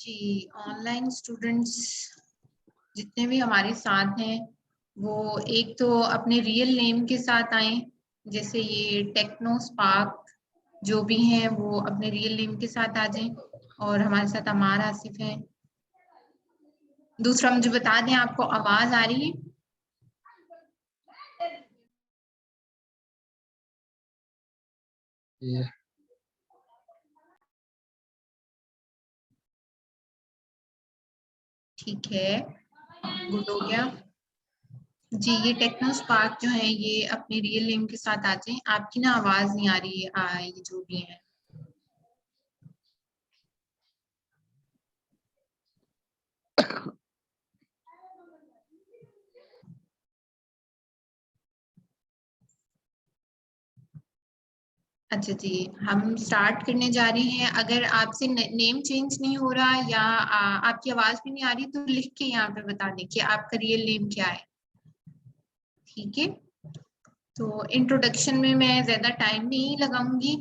जी, online students जितने भी हमारे साथ हैं वो एक तो अपने रियल नेम के साथ आए, जैसे ये टेक्नो स्पार्क जो भी हैं वो अपने रियल नेम के साथ आ जाएं। और हमारे साथ अमार आसिफ है। दूसरा मुझे बता दें, आपको आवाज आ रही है? ठीक है, गुड हो गया जी। ये टेक्नो स्पार्क जो है ये अपने रियल नेम के साथ आ जाएं। आपकी ना आवाज नहीं आ रही है, ये जो भी है। अच्छा जी, हम स्टार्ट करने जा रहे हैं। अगर आपसे नेम चेंज नहीं हो रहा या आपकी आवाज भी नहीं आ रही तो लिख के यहाँ पे बता दें कि आपका रियल नेम क्या है। ठीक है, तो इंट्रोडक्शन में मैं ज्यादा टाइम नहीं लगाऊंगी।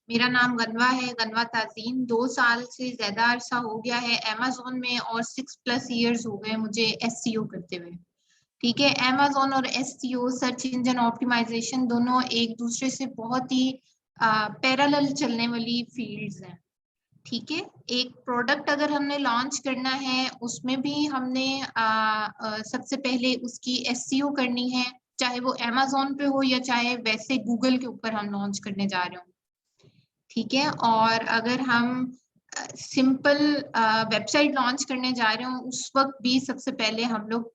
मेरा नाम गनवा है, गनवा ताजीन। 2 साल से ज्यादा अरसा हो गया है अमेज़न में और 6+ ईयर्स हो गए मुझे एसईओ करते हुए। ठीक है, अमेज़न और एसईओ सर्च इंजन ऑप्टिमाइजेशन दोनों एक दूसरे से बहुत ही पैरेलल चलने वाली फील्ड्स हैं। ठीक है, एक प्रोडक्ट अगर हमने लॉन्च करना है उसमें भी हमने सबसे पहले उसकी एसईओ करनी है, चाहे वो अमेज़न पे हो या चाहे वैसे गूगल के ऊपर हम लॉन्च करने जा रहे हो। ठीक है, और अगर हम सिंपल वेबसाइट लॉन्च करने जा रहे हो उस वक्त भी सबसे पहले हम लोग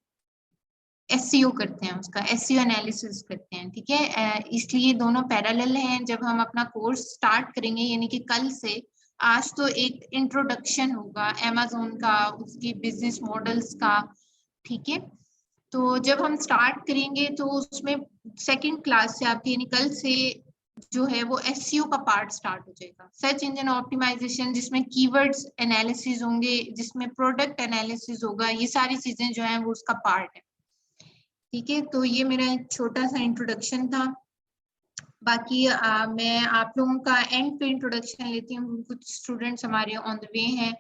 एसईओ करते हैं, उसका एसईओ एनालिसिस करते हैं। ठीक है, इसलिए दोनों पैरेलल हैं। जब हम अपना कोर्स स्टार्ट करेंगे यानी कि कल से, आज तो एक इंट्रोडक्शन होगा अमेज़न का, उसकी बिजनेस मॉडल्स का। ठीक है, तो जब हम स्टार्ट करेंगे तो उसमें सेकंड क्लास से आपके यानी कल से जो है वो एसईओ का पार्ट स्टार्ट हो जाएगा। सर्च इंजन ऑप्टिमाइजेशन जिसमें कीवर्ड्स एनालिसिस होंगे, जिसमें प्रोडक्ट एनालिसिस होगा, ये सारी चीजें जो है वो उसका पार्ट है। ठीक है, तो ये मेरा एक छोटा सा इंट्रोडक्शन था। बाकी मैं आप लोगों का एंड पे इंट्रोडक्शन लेती हूँ। कुछ स्टूडेंट्स हमारे ऑन द वे हैं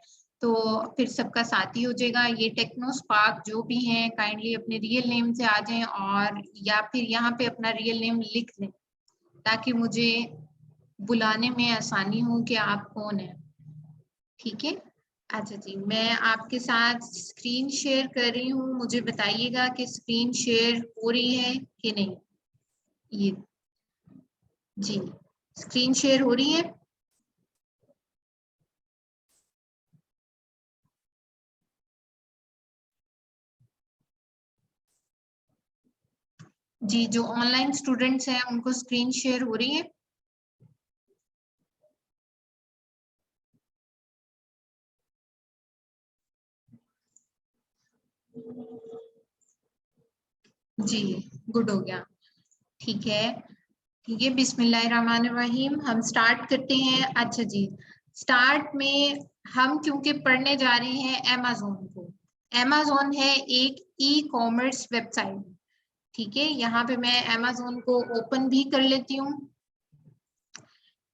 तो फिर सबका साथ ही हो जाएगा। ये टेक्नो स्पार्क जो भी हैं काइंडली अपने रियल नेम से आ जाएं और या फिर यहाँ पे अपना रियल नेम लिख लें ताकि मुझे बुलाने में आसानी हो कि आप कौन है। ठीक है, अच्छा जी, मैं आपके साथ स्क्रीन शेयर कर रही हूँ। मुझे बताइएगा कि स्क्रीन शेयर हो रही है कि नहीं। ये जी, स्क्रीन शेयर हो रही है। जी, जो ऑनलाइन स्टूडेंट्स हैं उनको स्क्रीन शेयर हो रही है। जी, गुड हो गया। ठीक है, ठीक है, बिस्मिल्लाहिर्रहमानिर्रहीम। हम स्टार्ट करते हैं। अच्छा जी, स्टार्ट में हम क्योंकि पढ़ने जा रहे हैं अमेज़न को। अमेज़न है एक ई कॉमर्स वेबसाइट। ठीक है, यहाँ पे मैं अमेज़न को ओपन भी कर लेती हूँ।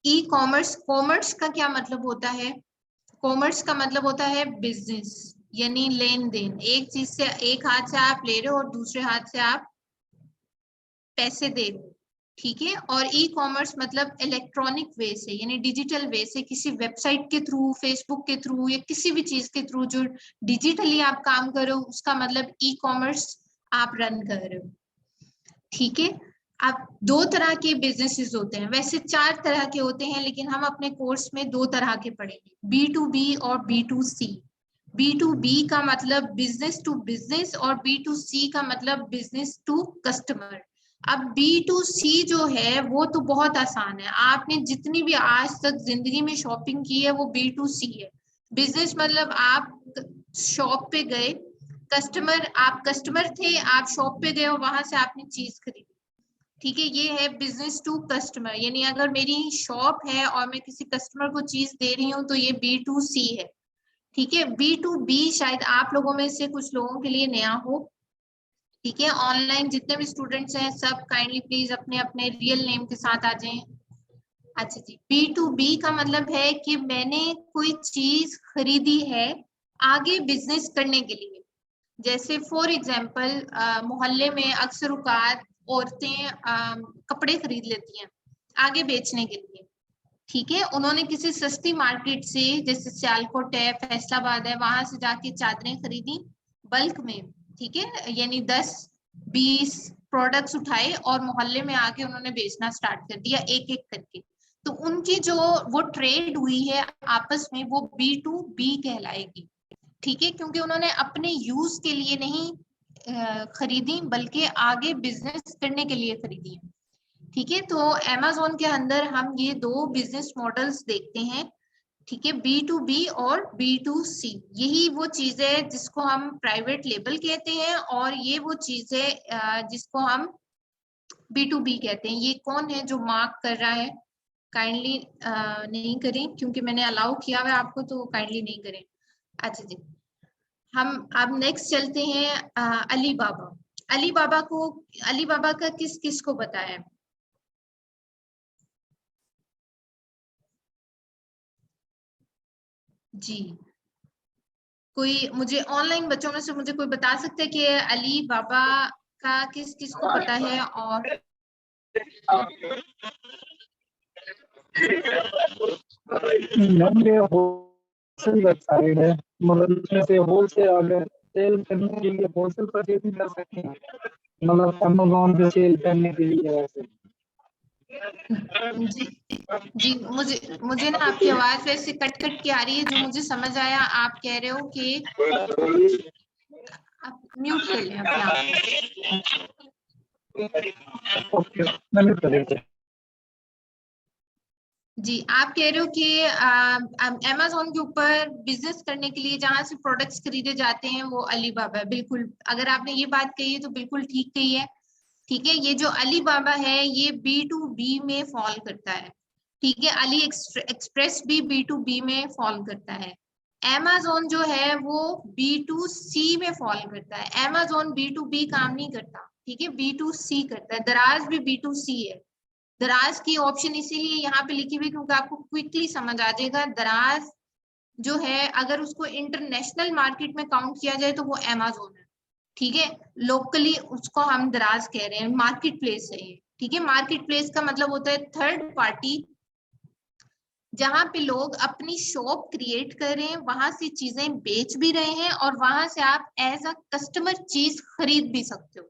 ई कॉमर्स, कॉमर्स का क्या मतलब होता है? कॉमर्स का मतलब होता है बिजनेस, यानी लेन देन। एक चीज से एक हाथ से आप ले रहे हो और दूसरे हाथ से आप पैसे दे रहे हो। ठीक है, और ई कॉमर्स मतलब इलेक्ट्रॉनिक वे से यानी डिजिटल वे से किसी वेबसाइट के थ्रू, फेसबुक के थ्रू या किसी भी चीज के थ्रू जो डिजिटली आप काम करो उसका मतलब ई कॉमर्स आप रन कर रहे हो। ठीक है, अब 2 तरह के बिजनेसेस होते हैं, वैसे 4 तरह के होते हैं लेकिन हम अपने कोर्स में 2 तरह के पढ़ेंगे, B2B और B2C। B2B का मतलब बिजनेस टू बिजनेस और B2C का मतलब बिजनेस टू कस्टमर। अब B2C जो है वो तो बहुत आसान है, आपने जितनी भी आज तक जिंदगी में शॉपिंग की है वो B2C है। बिजनेस मतलब आप शॉप पे गए, कस्टमर, आप कस्टमर थे, आप शॉप पे गए और वहां से आपने चीज खरीदी। ठीक है, ये है बिजनेस टू कस्टमर, यानी अगर मेरी शॉप है और मैं किसी कस्टमर को चीज दे रही हूँ तो ये B2C है। ठीक है, B2B शायद आप लोगों में से कुछ लोगों के लिए नया हो। ठीक है, ऑनलाइन जितने भी स्टूडेंट्स हैं सब काइंडली प्लीज अपने अपने रियल नेम के साथ आ जाएं। अच्छा जी, B2B का मतलब है कि मैंने कोई चीज खरीदी है आगे बिजनेस करने के लिए। जैसे फॉर एग्जाम्पल मोहल्ले में अक्सर औकात औरतें कपड़े खरीद लेती हैं आगे बेचने के लिए। ठीक है, उन्होंने किसी सस्ती मार्केट से, जैसे सियालकोट है, फैसलाबाद है, वहां से जाके चादरें खरीदी बल्क में। ठीक है, यानी 10-20 प्रोडक्ट्स उठाए और मोहल्ले में आके उन्होंने बेचना स्टार्ट कर दिया एक एक करके। तो उनकी जो वो ट्रेड हुई है आपस में, वो B2B कहलाएगी। ठीक है, क्योंकि उन्होंने अपने यूज के लिए नहीं खरीदी, बल्कि आगे बिजनेस करने के लिए खरीदी है। ठीक है, तो अमेजोन के अंदर हम ये दो बिजनेस मॉडल्स देखते हैं। ठीक है, B2B और B2C, यही वो चीज है जिसको हम प्राइवेट लेबल कहते हैं, और ये वो चीज है जिसको हम B2B कहते हैं। ये कौन है जो मार्क कर रहा है? काइंडली नहीं करें, क्योंकि मैंने अलाउ किया हुआ है आपको, तो काइंडली नहीं करें। अच्छा जी, हम अब नेक्स्ट चलते हैं अली बाबा। अली बाबा को, अली बाबा का किस किस को पता है? जी, कोई मुझे ऑनलाइन बच्चों में से मुझे कोई बता सकता है कि अली बाबा का किस किस को पता है? और मैम ये होलसेल वेबसाइट है, मतलब इसमें से होलसेल अगर सेल करने के लिए होलसेल परचेजिंग कर सकते हैं, मतलब अमेज़न पे सेल करने के लिए ऐसे। जी जी, मुझे मुझे ना आपकी आवाज वैसे कट कट के आ रही है। जो मुझे समझ आया, आप कह रहे हो कि आप म्यूट कर लें अपने आप ओके, मैंने कर दिया। जी, आप कह रहे हो कि अमेजोन के ऊपर बिजनेस करने के लिए जहां से प्रोडक्ट्स खरीदे जाते हैं वो अली बाबा है। बिल्कुल, अगर आपने ये बात कही है तो बिल्कुल ठीक कही है। ठीक है, ये जो अली बाबा है ये B2B में फॉल करता है। ठीक है, अली एक्सप्रेस भी B2B में फॉल करता है। Amazon जो है वो B2C में फॉल करता है। Amazon B2B काम नहीं करता, ठीक है, B2C करता है। दराज भी B2C है। दराज की ऑप्शन इसीलिए यहाँ पे लिखी हुई क्योंकि आपको क्विकली समझ आ जाएगा। दराज जो है अगर उसको इंटरनेशनल मार्केट में काउंट किया जाए तो वो Amazon है। ठीक है, लोकली उसको हम दराज कह रहे हैं, मार्केट प्लेस है ये। ठीक है, मार्केट प्लेस का मतलब होता है थर्ड पार्टी, जहां पे लोग अपनी शॉप क्रिएट कर रहे हैं, वहां से चीजें बेच भी रहे हैं, और वहां से आप एज अ कस्टमर चीज खरीद भी सकते हो।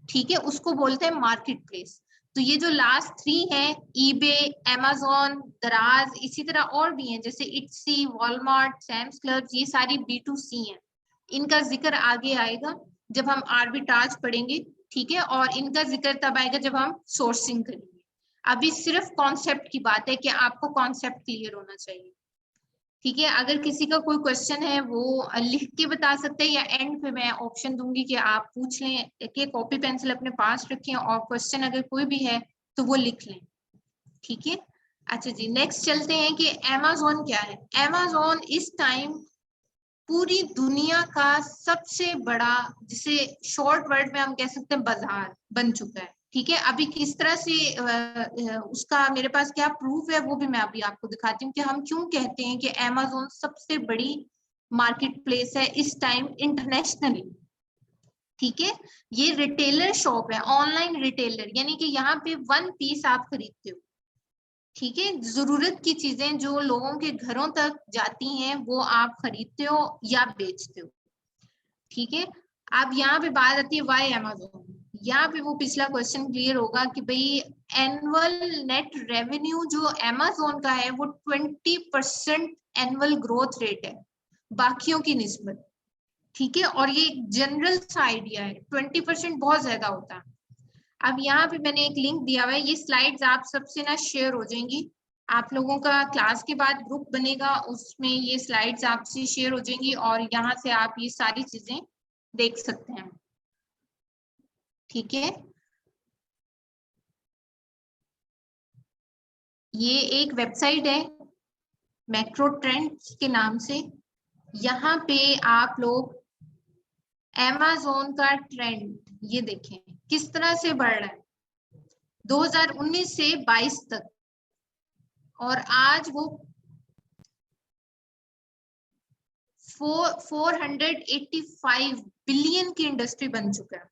ठीक है, उसको बोलते हैं मार्केट प्लेस। तो ये जो लास्ट थ्री हैं, ईबे, amazon, दराज, इसी तरह और भी हैं जैसे इट्सी, वॉलमार्ट, सैम्स क्लब, ये सारी B2C हैं। इनका जिक्र आगे आएगा जब हम आर्बिट्राज पढ़ेंगे। ठीक है, और इनका जिक्र तब आएगा जब हम सोर्सिंग करेंगे। अभी सिर्फ कॉन्सेप्ट की बात है कि आपको कॉन्सेप्ट क्लियर होना चाहिए। ठीक है, अगर किसी का कोई क्वेश्चन है वो लिख के बता सकते हैं, या एंड पे मैं ऑप्शन दूंगी कि आप पूछ लें, कि कॉपी पेंसिल अपने पास रखें, और क्वेश्चन अगर कोई भी है तो वो लिख लें। ठीक है, अच्छा जी, नेक्स्ट चलते हैं कि Amazon क्या है। Amazon इस टाइम पूरी दुनिया का सबसे बड़ा, जिसे शॉर्ट वर्ड में हम कह सकते हैं, बाजार बन चुका है। ठीक है, अभी किस तरह से उसका मेरे पास क्या प्रूफ है वो भी मैं अभी आपको दिखाती हूँ कि हम क्यों कहते हैं कि Amazon सबसे बड़ी मार्केट प्लेस है इस टाइम इंटरनेशनली। ठीक है, ये रिटेलर शॉप है, ऑनलाइन रिटेलर, यानी कि यहाँ पे वन पीस आप खरीदते हो। ठीक है, जरूरत की चीजें जो लोगों के घरों तक जाती हैं वो आप खरीदते हो या बेचते हो। ठीक है, अब यहाँ पे बात आती है वाई Amazon। यहाँ पे वो पिछला क्वेश्चन क्लियर होगा कि भाई एनुअल नेट रेवेन्यू जो Amazon का है वो 20% एनुअल ग्रोथ रेट है बाकियों की निस्बत। ठीक है, और ये जनरल सा आइडिया है, 20% बहुत ज्यादा होता है। अब यहाँ पे मैंने एक लिंक दिया हुआ है, ये स्लाइड्स आप सबसे ना शेयर हो जाएंगी। आप लोगों का क्लास के बाद ग्रुप बनेगा, उसमें ये स्लाइड्स आपसे शेयर हो जाएंगी, और यहाँ से आप ये सारी चीजें देख सकते हैं। ठीक है, ये एक वेबसाइट है मैक्रो ट्रेंड्स के नाम से। यहाँ पे आप लोग Amazon का ट्रेंड ये देखें किस तरह से बढ़ रहा है 2019 से 22 तक। और आज वो 485 बिलियन की इंडस्ट्री बन चुका है।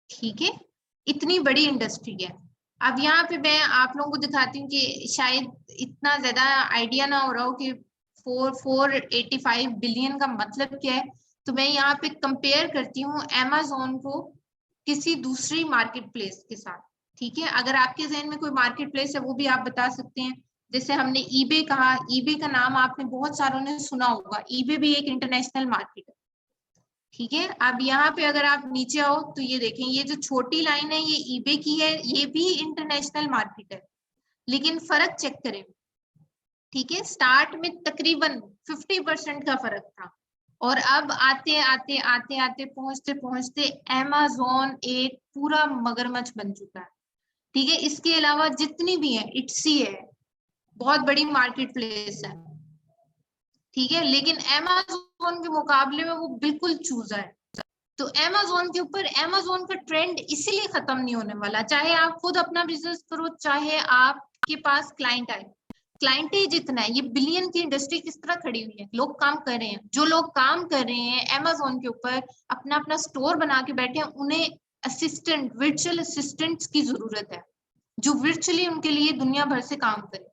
ठीक है, इतनी बड़ी इंडस्ट्री है। अब यहाँ पे मैं आप लोगों को दिखाती हूँ कि शायद इतना ज्यादा आइडिया ना हो रहा हो कि 485 बिलियन का मतलब क्या है। तो मैं यहाँ पे कंपेयर करती हूँ Amazon को किसी दूसरी मार्केट प्लेस के साथ। ठीक है, अगर आपके जहन में कोई मार्केट प्लेस है वो भी आप बता सकते हैं। जैसे हमने ईबे कहा, ईबे का नाम आपने बहुत सारों ने सुना होगा, ईबे भी एक इंटरनेशनल मार्केट है। ठीक है, अब यहाँ पे अगर आप नीचे आओ तो ये देखें, ये जो छोटी लाइन है ये ईबे की है, ये भी इंटरनेशनल मार्केट है, लेकिन फर्क चेक करें। ठीक है, स्टार्ट में तकरीबन 50% का फर्क था, और अब आते आते आते आते पहुंचते पहुंचते Amazon एक पूरा मगरमच्छ बन चुका है। ठीक है, इसके अलावा जितनी भी है, इट्सी है, बहुत बड़ी मार्केट प्लेस है। ठीक है, लेकिन Amazon के मुकाबले में वो बिल्कुल चूजा है। तो Amazon के ऊपर, Amazon का ट्रेंड इसीलिए खत्म नहीं होने वाला, चाहे आप खुद अपना बिजनेस करो, चाहे आपके पास क्लाइंट आए। क्लाइंटेज इतना है, ये बिलियन की इंडस्ट्री किस तरह खड़ी हुई है, लोग काम कर रहे हैं। जो लोग काम कर रहे हैं Amazon के ऊपर, अपना अपना स्टोर बना के बैठे हैं, उन्हें असिस्टेंट, वर्चुअल असिस्टेंट्स की जरूरत है, जो वर्चुअली उनके लिए दुनिया भर से काम करे।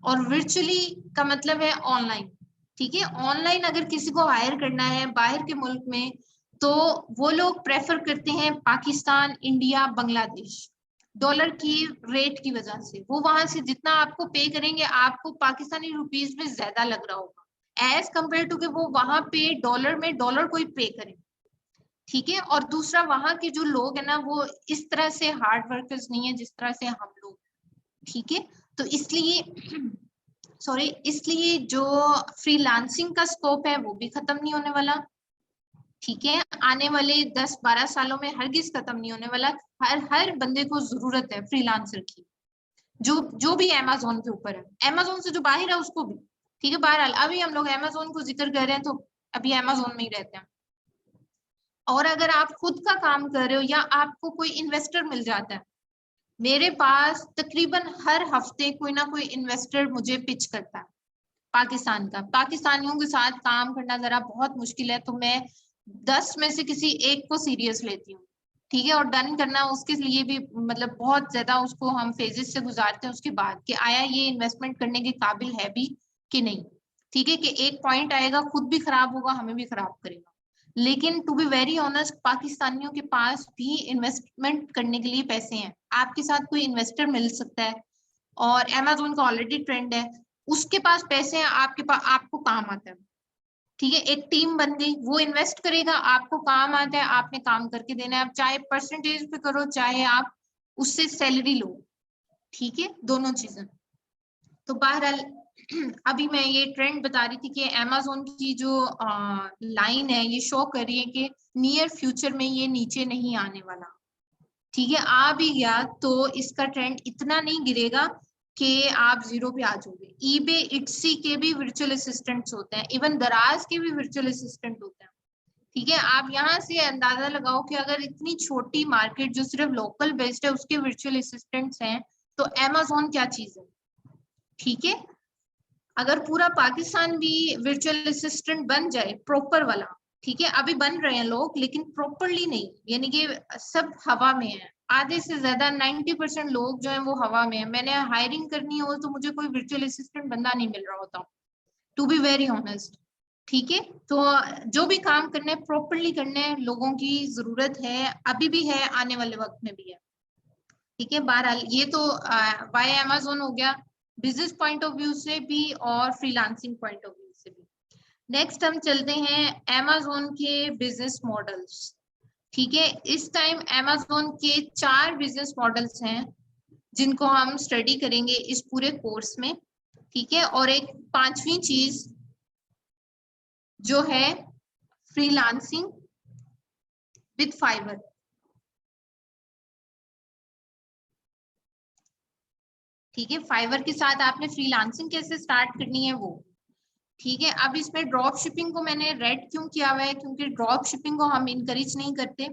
और वर्चुअली का मतलब है ऑनलाइन। ठीक है, ऑनलाइन अगर किसी को हायर करना है बाहर के मुल्क में, तो वो लोग प्रेफर करते हैं पाकिस्तान, इंडिया, बांग्लादेश। डॉलर की रेट की वजह से वो वहां से जितना आपको पे करेंगे, आपको पाकिस्तानी रुपीस में ज्यादा लग रहा होगा एज कम्पेयर टू कि वो वहां पे डॉलर में डॉलर कोई पे करे। ठीक है, और दूसरा, वहां के जो लोग है ना, वो इस तरह से हार्ड वर्कर्स नहीं है जिस तरह से हम लोग। ठीक है, तो इसलिए सॉरी, इसलिए जो फ्रीलांसिंग का स्कोप है वो भी खत्म नहीं होने वाला। ठीक है, आने वाले 10-12 सालों में हरगिज खत्म नहीं होने वाला। हर बंदे को जरूरत है फ्रीलांसर की, जो जो भी Amazon के ऊपर है, Amazon से जो बाहर है उसको भी। ठीक है, बहरहाल अभी हम लोग Amazon को जिक्र कर रहे हैं, तो अभी Amazon में ही रहते हैं। और अगर आप खुद का काम कर रहे हो या आपको कोई इन्वेस्टर मिल जाता है, मेरे पास तकरीबन हर हफ्ते कोई ना कोई इन्वेस्टर मुझे पिच करता है पाकिस्तान का। पाकिस्तानियों के साथ काम करना जरा बहुत मुश्किल है, तो मैं 10 में से किसी एक को सीरियस लेती हूँ। ठीक है, और डन करना उसके लिए भी मतलब बहुत ज्यादा उसको हम फेजेस से गुजारते हैं उसके बाद, कि आया ये इन्वेस्टमेंट करने के काबिल है भी कि नहीं। ठीक है, कि एक पॉइंट आएगा खुद भी खराब होगा, हमें भी खराब करेगा। लेकिन टू बी वेरी ऑनेस्ट, पाकिस्तानियों के पास भी इन्वेस्टमेंट करने के लिए पैसे हैं। आपके साथ कोई इन्वेस्टर मिल सकता है, और Amazon का ऑलरेडी ट्रेंड है, उसके पास पैसे हैं, आपके पास, आपको काम आता है। ठीक है, एक टीम बन गई, वो इन्वेस्ट करेगा, आपको काम आता है, आपने काम करके देना है। आप चाहे परसेंटेज पे करो, चाहे आप उससे सैलरी लो। ठीक है, दोनों चीजें। तो बहरहाल अभी मैं ये ट्रेंड बता रही थी कि Amazon की जो लाइन है ये शो कर रही है कि नियर फ्यूचर में ये नीचे नहीं आने वाला। ठीक है, आ भी गया तो इसका ट्रेंड इतना नहीं गिरेगा कि आप जीरो पे आ जाओगे। ईबे, इट्सी के भी वर्चुअल असिस्टेंट्स होते हैं, इवन दराज के भी वर्चुअल असिस्टेंट होते हैं। ठीक है, आप यहाँ से अंदाजा लगाओ कि अगर इतनी छोटी मार्केट जो सिर्फ लोकल बेस्ड है उसके वर्चुअल असिस्टेंट्स हैं, तो Amazon क्या चीज है। ठीक है, अगर पूरा पाकिस्तान भी वर्चुअल असिस्टेंट बन जाए प्रॉपर वाला, ठीक है, अभी बन रहे हैं लोग लेकिन प्रॉपरली नहीं, यानी कि सब हवा में है। आधे से ज्यादा 90% लोग जो है वो हवा में है। मैंने हायरिंग करनी हो तो मुझे कोई वर्चुअल असिस्टेंट बंदा नहीं मिल रहा होता, टू बी वेरी ऑनेस्ट। ठीक है, तो जो भी काम करने हैं प्रॉपरली करने हैं, लोगों की जरूरत है, अभी भी है, आने वाले वक्त में भी है। ठीक है, बहरहाल ये तो बाय Amazon हो गया, बिजनेस पॉइंट ऑफ व्यू से भी और फ्रीलांसिंग पॉइंट ऑफ व्यू से भी। नेक्स्ट हम चलते हैं Amazon के बिजनेस मॉडल्स। ठीक है, इस टाइम Amazon के 4 बिजनेस मॉडल्स हैं जिनको हम स्टडी करेंगे इस पूरे कोर्स में। ठीक है, और एक 5वीं चीज जो है फ्रीलांसिंग विद फाइवर। ठीक है, फाइवर के साथ आपने फ्रीलांसिंग कैसे स्टार्ट करनी है वो। ठीक है, अब इसमें ड्रॉप शिपिंग को मैंने रेड क्यों किया हुआ है, क्योंकि ड्रॉप शिपिंग को हम इनकरेज नहीं करते।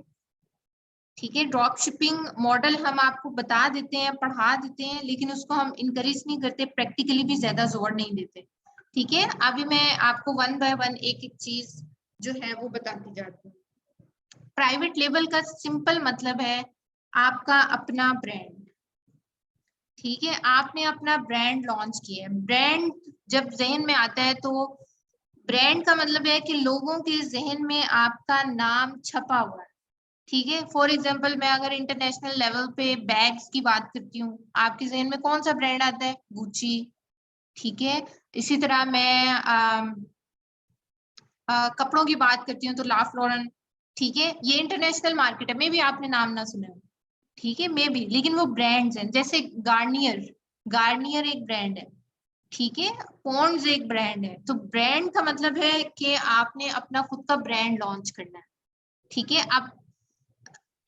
ठीक है, ड्रॉप शिपिंग मॉडल हम आपको बता देते हैं, पढ़ा देते हैं, लेकिन उसको हम इनकरेज नहीं करते, प्रैक्टिकली भी ज्यादा जोर नहीं देते। ठीक है, अभी मैं आपको वन बाय वन एक एक चीज जो है वो बताती जाती हूँ। प्राइवेट लेबल का सिंपल मतलब है आपका अपना ब्रांड। ठीक है, आपने अपना ब्रांड लॉन्च किया है। ब्रांड जब जहन में आता है तो ब्रांड का मतलब है कि लोगों के जहन में आपका नाम छपा हुआ है। ठीक है, फॉर एग्जाम्पल मैं अगर इंटरनेशनल लेवल पे बैग्स की बात करती हूँ, आपके जहन में कौन सा ब्रांड आता है? गुची। ठीक है, इसी तरह मैं कपड़ों की बात करती हूँ तो लाफ लॉरेन। ठीक है, ये इंटरनेशनल मार्केट है, मे भी आपने नाम ना सुना हो। ठीक है, मे भी, लेकिन वो ब्रांड्स हैं। जैसे गार्नियर, गार्नियर एक ब्रांड है। ठीक है, पॉन्ड्स एक ब्रांड है। तो ब्रांड का मतलब है कि आपने अपना खुद का ब्रांड लॉन्च करना है। ठीक है, अब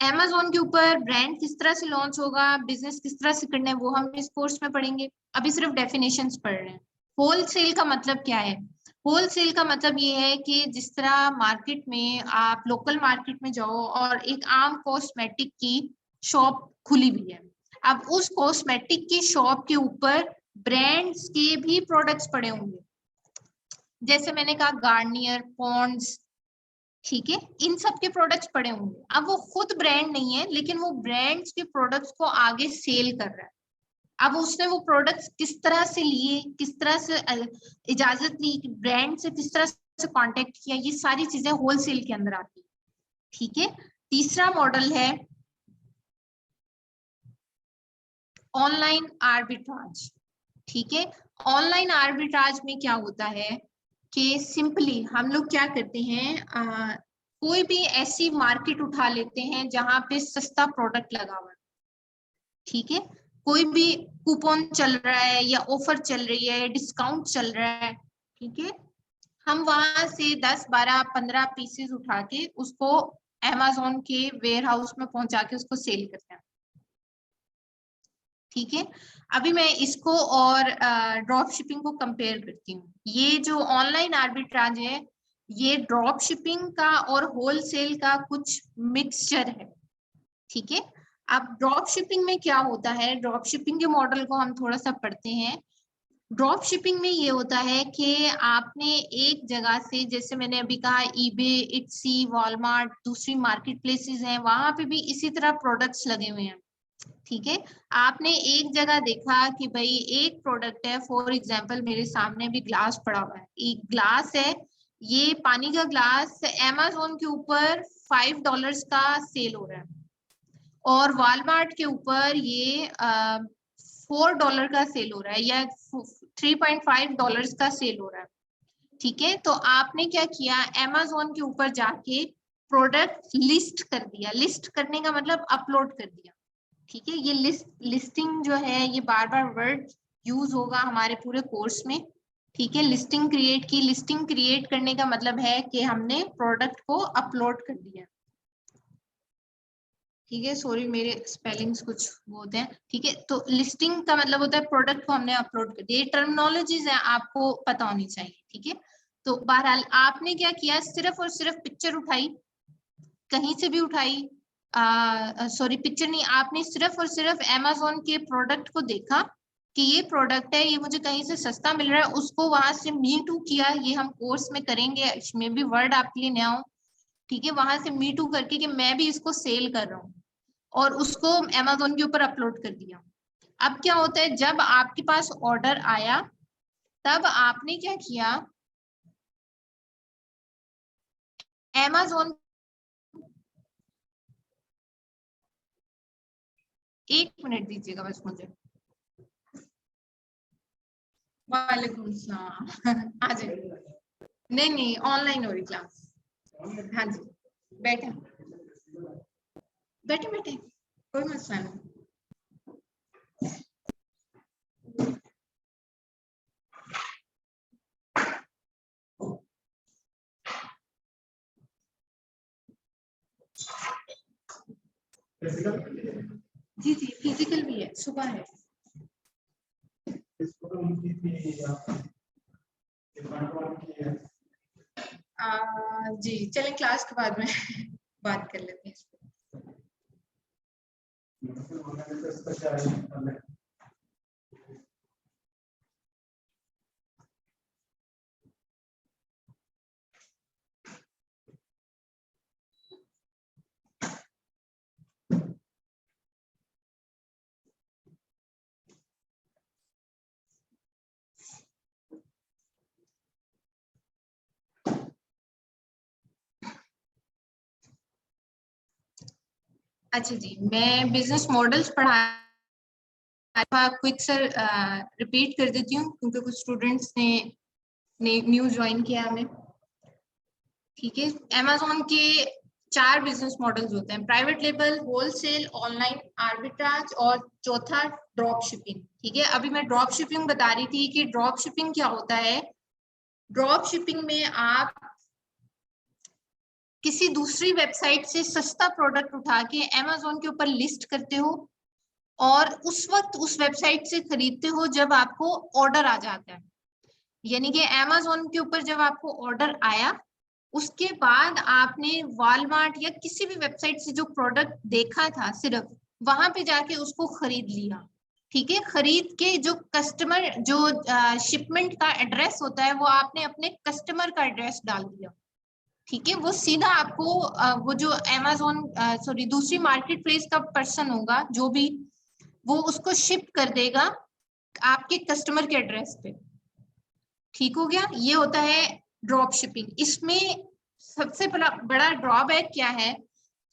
Amazon के ऊपर ब्रांड किस तरह से लॉन्च होगा, बिजनेस किस तरह से करना है, वो हम इस कोर्स में पढ़ेंगे। अभी सिर्फ डेफिनेशंस पढ़ रहे हैं। होलसेल का मतलब क्या है? होलसेल का मतलब ये है कि जिस तरह मार्केट में आप लोकल मार्केट में जाओ और एक आम कॉस्मेटिक की शॉप खुली हुई है, अब उस कॉस्मेटिक की शॉप के ऊपर ब्रांड्स के भी प्रोडक्ट्स पड़े होंगे। जैसे मैंने कहा गार्नियर, पॉन्ड्स। ठीक है, इन सब के प्रोडक्ट्स पड़े होंगे। अब वो खुद ब्रांड नहीं है, लेकिन वो ब्रांड्स के प्रोडक्ट्स को आगे सेल कर रहा है। अब उसने वो प्रोडक्ट्स किस तरह से लिए, किस तरह से इजाजत ली, ब्रांड से किस तरह से कांटेक्ट किया, ये सारी चीजें होलसेल के अंदर आती है। ठीक है, तीसरा मॉडल है ऑनलाइन आर्बिट्राज। ठीक है, ऑनलाइन आर्बिट्राज में क्या होता है कि सिंपली हम लोग क्या करते हैं, कोई भी ऐसी मार्केट उठा लेते हैं जहां पे सस्ता प्रोडक्ट लगा हुआ है। ठीक है, कोई भी कूपन चल रहा है या ऑफर चल रही है, डिस्काउंट चल रहा है। ठीक है, हम वहां से 10, 12, 15 पीसेस उठा के उसको Amazon के वेयर हाउस में पहुंचा के उसको सेल करते हैं। ठीक है, अभी मैं इसको और ड्रॉप शिपिंग को कंपेयर करती हूँ। ये जो ऑनलाइन आर्बिट्राज है, ये ड्रॉप शिपिंग का और होलसेल का कुछ मिक्सचर है। ठीक है, अब ड्रॉप शिपिंग में क्या होता है, ड्रॉप शिपिंग के मॉडल को हम थोड़ा सा पढ़ते हैं। ड्रॉप शिपिंग में ये होता है कि आपने एक जगह से, जैसे मैंने अभी कहा ईबे, इट्सी, वॉलमार्ट, दूसरी मार्केट प्लेसेस हैं, वहां पे भी इसी तरह प्रोडक्ट्स लगे हुए हैं। ठीक है, आपने एक जगह देखा कि भाई एक प्रोडक्ट है, फॉर एग्जांपल मेरे सामने भी ग्लास पड़ा हुआ है, एक ग्लास है, ये पानी का ग्लास Amazon के ऊपर $5 का सेल हो रहा है और वॉलमार्ट के ऊपर ये $4 का सेल हो रहा है या $3.5 का सेल हो रहा है। ठीक है, तो आपने क्या किया, Amazon के ऊपर जाके प्रोडक्ट लिस्ट कर दिया। लिस्ट करने का मतलब अपलोड कर दिया। ठीक है, ये लिस्टिंग जो है, ये बार बार वर्ड यूज होगा हमारे पूरे कोर्स में। ठीक है, लिस्टिंग क्रिएट की। लिस्टिंग क्रिएट करने का मतलब है कि हमने प्रोडक्ट को अपलोड कर दिया। ठीक है, सॉरी मेरे स्पेलिंग्स कुछ वो होते हैं। ठीक है, तो लिस्टिंग का मतलब होता है प्रोडक्ट को हमने अपलोड कर दिया। ये टर्मिनोलॉजीज है, आपको पता होनी चाहिए। ठीक है, तो बहरहाल आपने क्या किया, सिर्फ और सिर्फ पिक्चर उठाई, कहीं से भी उठाई, सॉरी पिक्चर नहीं, आपने सिर्फ और सिर्फ Amazon के प्रोडक्ट को देखा कि ये प्रोडक्ट है, ये मुझे कहीं से सस्ता मिल रहा है, उसको वहां से मी टू किया। ये हम कोर्स में करेंगे, इसमें भी वर्ड आपके लिए नया हो। ठीक है, वहां से मी टू करके कि मैं भी इसको सेल कर रहा हूँ और उसको Amazon के ऊपर अपलोड कर दिया। अब क्या होता है, जब आपके पास ऑर्डर आया तब आपने क्या किया, Amazon, एक मिनट दीजिएगा बस मुझे। वालेकुम सलाम। आ जाइए। नहीं नहीं, ऑनलाइन हो रही क्लास। हाँ जी, बैठे बैठे बैठे, कोई मसला नहीं। जी जी, फिजिकल भी है, सुबह है। जी चले, क्लास के बाद में बात कर लेते हैं। अच्छा जी, मैं बिजनेस मॉडल्स पढ़ा क्विक सर रिपीट कर देती हूँ क्योंकि कुछ स्टूडेंट्स ने न्यू ज्वाइन किया हमें। ठीक है, अमेज़न के 4 बिजनेस मॉडल्स होते हैं, private label, wholesale, online arbitrage और चौथा ड्रॉप शिपिंग। ठीक है, अभी मैं ड्रॉप शिपिंग बता रही थी कि ड्रॉप शिपिंग क्या होता है। ड्रॉप शिपिंग में आप किसी दूसरी वेबसाइट से सस्ता प्रोडक्ट उठा के अमेज़न के ऊपर लिस्ट करते हो और उस वक्त उस वेबसाइट से खरीदते हो जब आपको ऑर्डर आ जाता है। यानी कि अमेज़न के ऊपर जब आपको ऑर्डर आया, उसके बाद आपने वॉलमार्ट या किसी भी वेबसाइट से जो प्रोडक्ट देखा था सिर्फ वहां पे जाके उसको खरीद लिया। ठीक है, खरीद के जो कस्टमर जो शिपमेंट का एड्रेस होता है वो आपने अपने कस्टमर का एड्रेस डाल दिया। ठीक है, वो सीधा आपको वो जो अमेज़न सॉरी दूसरी मार्केट प्लेस का पर्सन होगा जो भी, वो उसको शिप कर देगा आपके कस्टमर के एड्रेस पे। ठीक हो गया, ये होता है ड्रॉप शिपिंग। इसमें सबसे बड़ा ड्रॉबैक क्या है?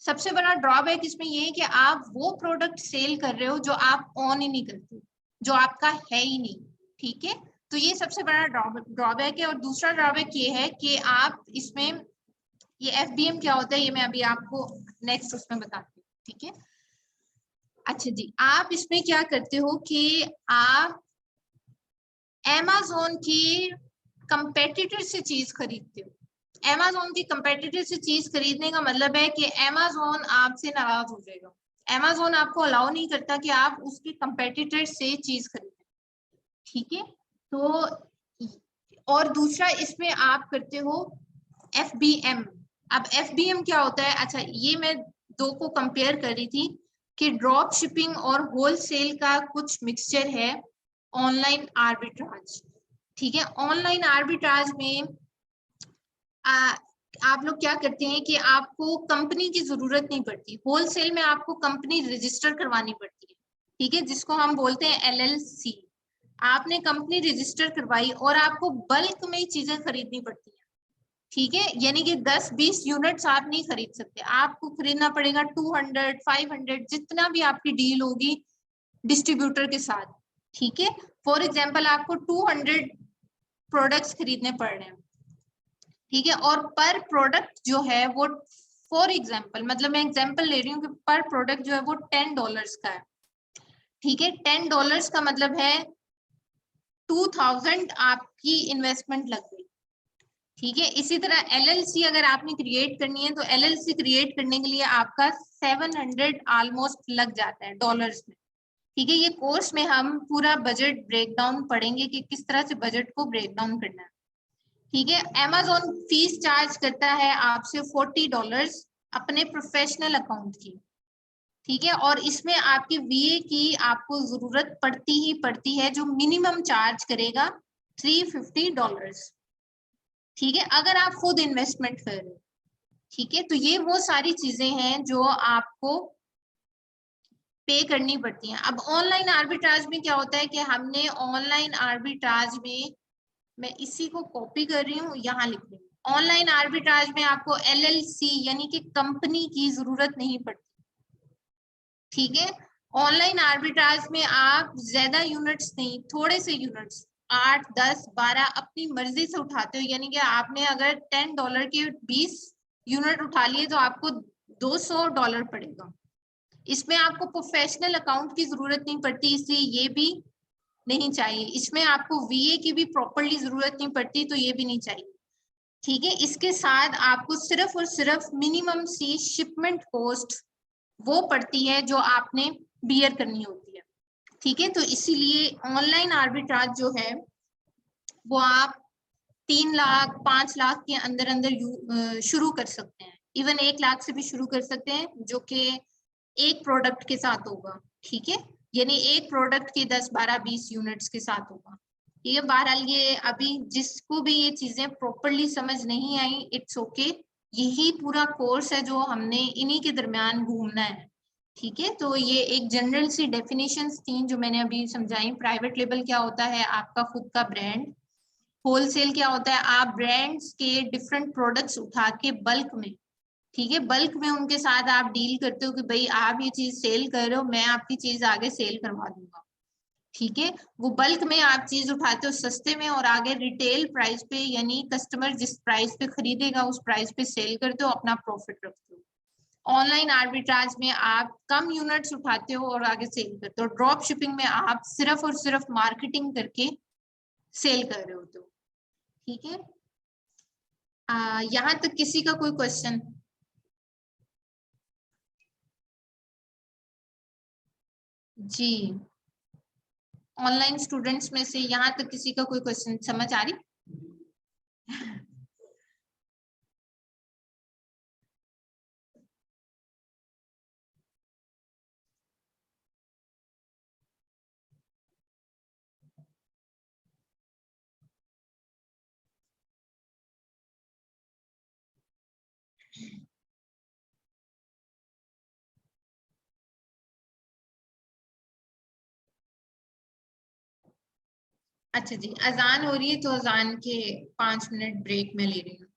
सबसे बड़ा ड्रॉबैक इसमें ये है कि आप वो प्रोडक्ट सेल कर रहे हो जो आप ऑन ही नहीं करते, जो आपका है ही नहीं। ठीक है, तो ये सबसे बड़ा ड्रॉबैक है। और दूसरा ड्रॉबैक ये है कि आप इसमें, ये FBM क्या होता है ये मैं अभी आपको नेक्स्ट उसमें बताती हूँ। ठीक है, अच्छा जी, आप इसमें क्या करते हो कि आप अमेज़न की कंपेटिटर से चीज खरीदते हो। अमेज़न की कंपेटिटर से चीज खरीदने का मतलब है कि अमेज़न आपसे नाराज हो जाएगा। अमेज़न आपको अलाउ नहीं करता कि आप उसके कंपेटिटर से चीज खरीदें। ठीक है, तो और दूसरा इसमें आप करते हो FBM। अब FBM क्या होता है? अच्छा, ये मैं दो को कंपेयर कर रही थी कि ड्रॉप शिपिंग और होलसेल का कुछ मिक्सचर है ऑनलाइन आर्बिट्राज। ठीक है, ऑनलाइन आर्बिट्राज में आप लोग क्या करते हैं कि आपको कंपनी की जरूरत नहीं पड़ती। होलसेल में आपको कंपनी रजिस्टर करवानी पड़ती है। ठीक है, जिसको हम बोलते हैं LLC। आपने कंपनी रजिस्टर करवाई और आपको बल्क में चीजें खरीदनी पड़ती है। ठीक है, यानी कि 10-20 यूनिट्स आप नहीं खरीद सकते, आपको खरीदना पड़ेगा 200, 500, जितना भी आपकी डील होगी डिस्ट्रीब्यूटर के साथ। ठीक है, फॉर एग्जांपल आपको 200 प्रोडक्ट्स खरीदने पड़ रहे हैं। ठीक है, और पर प्रोडक्ट जो है वो, फॉर एग्जांपल, मतलब मैं एग्जांपल ले रही हूँ कि पर प्रोडक्ट जो है वो $10 का है। ठीक है, $10 का मतलब है 2000 आपकी इन्वेस्टमेंट लग गई। ठीक है, इसी तरह LLC अगर आपने क्रिएट करनी है तो LLC क्रिएट करने के लिए आपका 700 ऑलमोस्ट लग जाता है डॉलर्स में। ठीक है, ये कोर्स में हम पूरा बजट ब्रेकडाउन पढ़ेंगे कि किस तरह से बजट को ब्रेक डाउन करना है। ठीक है, अमेज़न फीस चार्ज करता है आपसे $40 अपने प्रोफेशनल अकाउंट की। ठीक है, और इसमें आपकी VA की आपको जरूरत पड़ती ही पड़ती है, जो मिनिमम चार्ज करेगा $350। ठीक है, अगर आप खुद इन्वेस्टमेंट कर रहे हो। ठीक है, तो ये वो सारी चीजें हैं जो आपको पे करनी पड़ती हैं। अब ऑनलाइन आर्बिट्राज में क्या होता है कि हमने ऑनलाइन आर्बिट्राज में, मैं इसी को कॉपी कर रही हूँ, यहाँ लिख रही हूँ। ऑनलाइन आर्बिट्राज में आपको LLC यानी कि कंपनी की जरूरत नहीं पड़ती। ठीक है, ऑनलाइन आर्बिट्राज में आप ज्यादा यूनिट्स नहीं, थोड़े से यूनिट्स 8, 10, 12 अपनी मर्जी से उठाते हो। यानी कि आपने अगर $10 के 20 यूनिट उठा लिए तो आपको $200 पड़ेगा। इसमें आपको प्रोफेशनल अकाउंट की जरूरत नहीं पड़ती, इसलिए ये भी नहीं चाहिए। इसमें आपको VA की भी प्रॉपरली जरूरत नहीं पड़ती, तो ये भी नहीं चाहिए। ठीक है, इसके साथ आपको सिर्फ और सिर्फ मिनिमम सी शिपमेंट कॉस्ट वो पड़ती है जो आपने बियर करनी होती है। ठीक है, तो इसीलिए ऑनलाइन आर्बिट्राज जो है वो आप 3 लाख 5 लाख के अंदर अंदर शुरू कर सकते हैं। इवन 1 लाख से भी शुरू कर सकते हैं, जो कि एक प्रोडक्ट के साथ होगा। ठीक है, यानी एक प्रोडक्ट के 10, 12, 20 यूनिट्स के साथ होगा। ठीक है, बहरहाल ये अभी जिसको भी ये चीजें प्रॉपरली समझ नहीं आई, इट्स ओके, यही पूरा कोर्स है जो हमने इन्हीं के दरमियान घूमना है। ठीक है, तो ये एक जनरल सी डेफिनेशंस थी जो मैंने अभी समझाई। प्राइवेट लेबल क्या होता है, आपका खुद का ब्रांड। होलसेल क्या होता है, आप ब्रांड्स के डिफरेंट प्रोडक्ट्स उठा के बल्क में, ठीक है, बल्क में उनके साथ आप डील करते हो कि भाई आप ये चीज सेल कर रहे हो, मैं आपकी चीज आगे सेल करवा दूंगा। ठीक है, वो बल्क में आप चीज उठाते हो सस्ते में और आगे रिटेल प्राइस पे, यानी कस्टमर जिस प्राइस पे खरीदेगा उस प्राइस पे सेल करते हो, अपना प्रॉफिट रखते हो। ऑनलाइन आर्बिट्राज में आप कम यूनिट्स उठाते हो और आगे सेल करते हो। ड्रॉप शिपिंग में आप सिर्फ और सिर्फ मार्केटिंग करके सेल कर रहे होते हो। ठीक है, यहाँ तक किसी का कोई क्वेश्चन? जी, ऑनलाइन स्टूडेंट्स में से यहाँ तक किसी का कोई क्वेश्चन समझ आ रही? अच्छा जी, अजान हो रही है तो अजान के 5 मिनट ब्रेक में ले रही हूँ।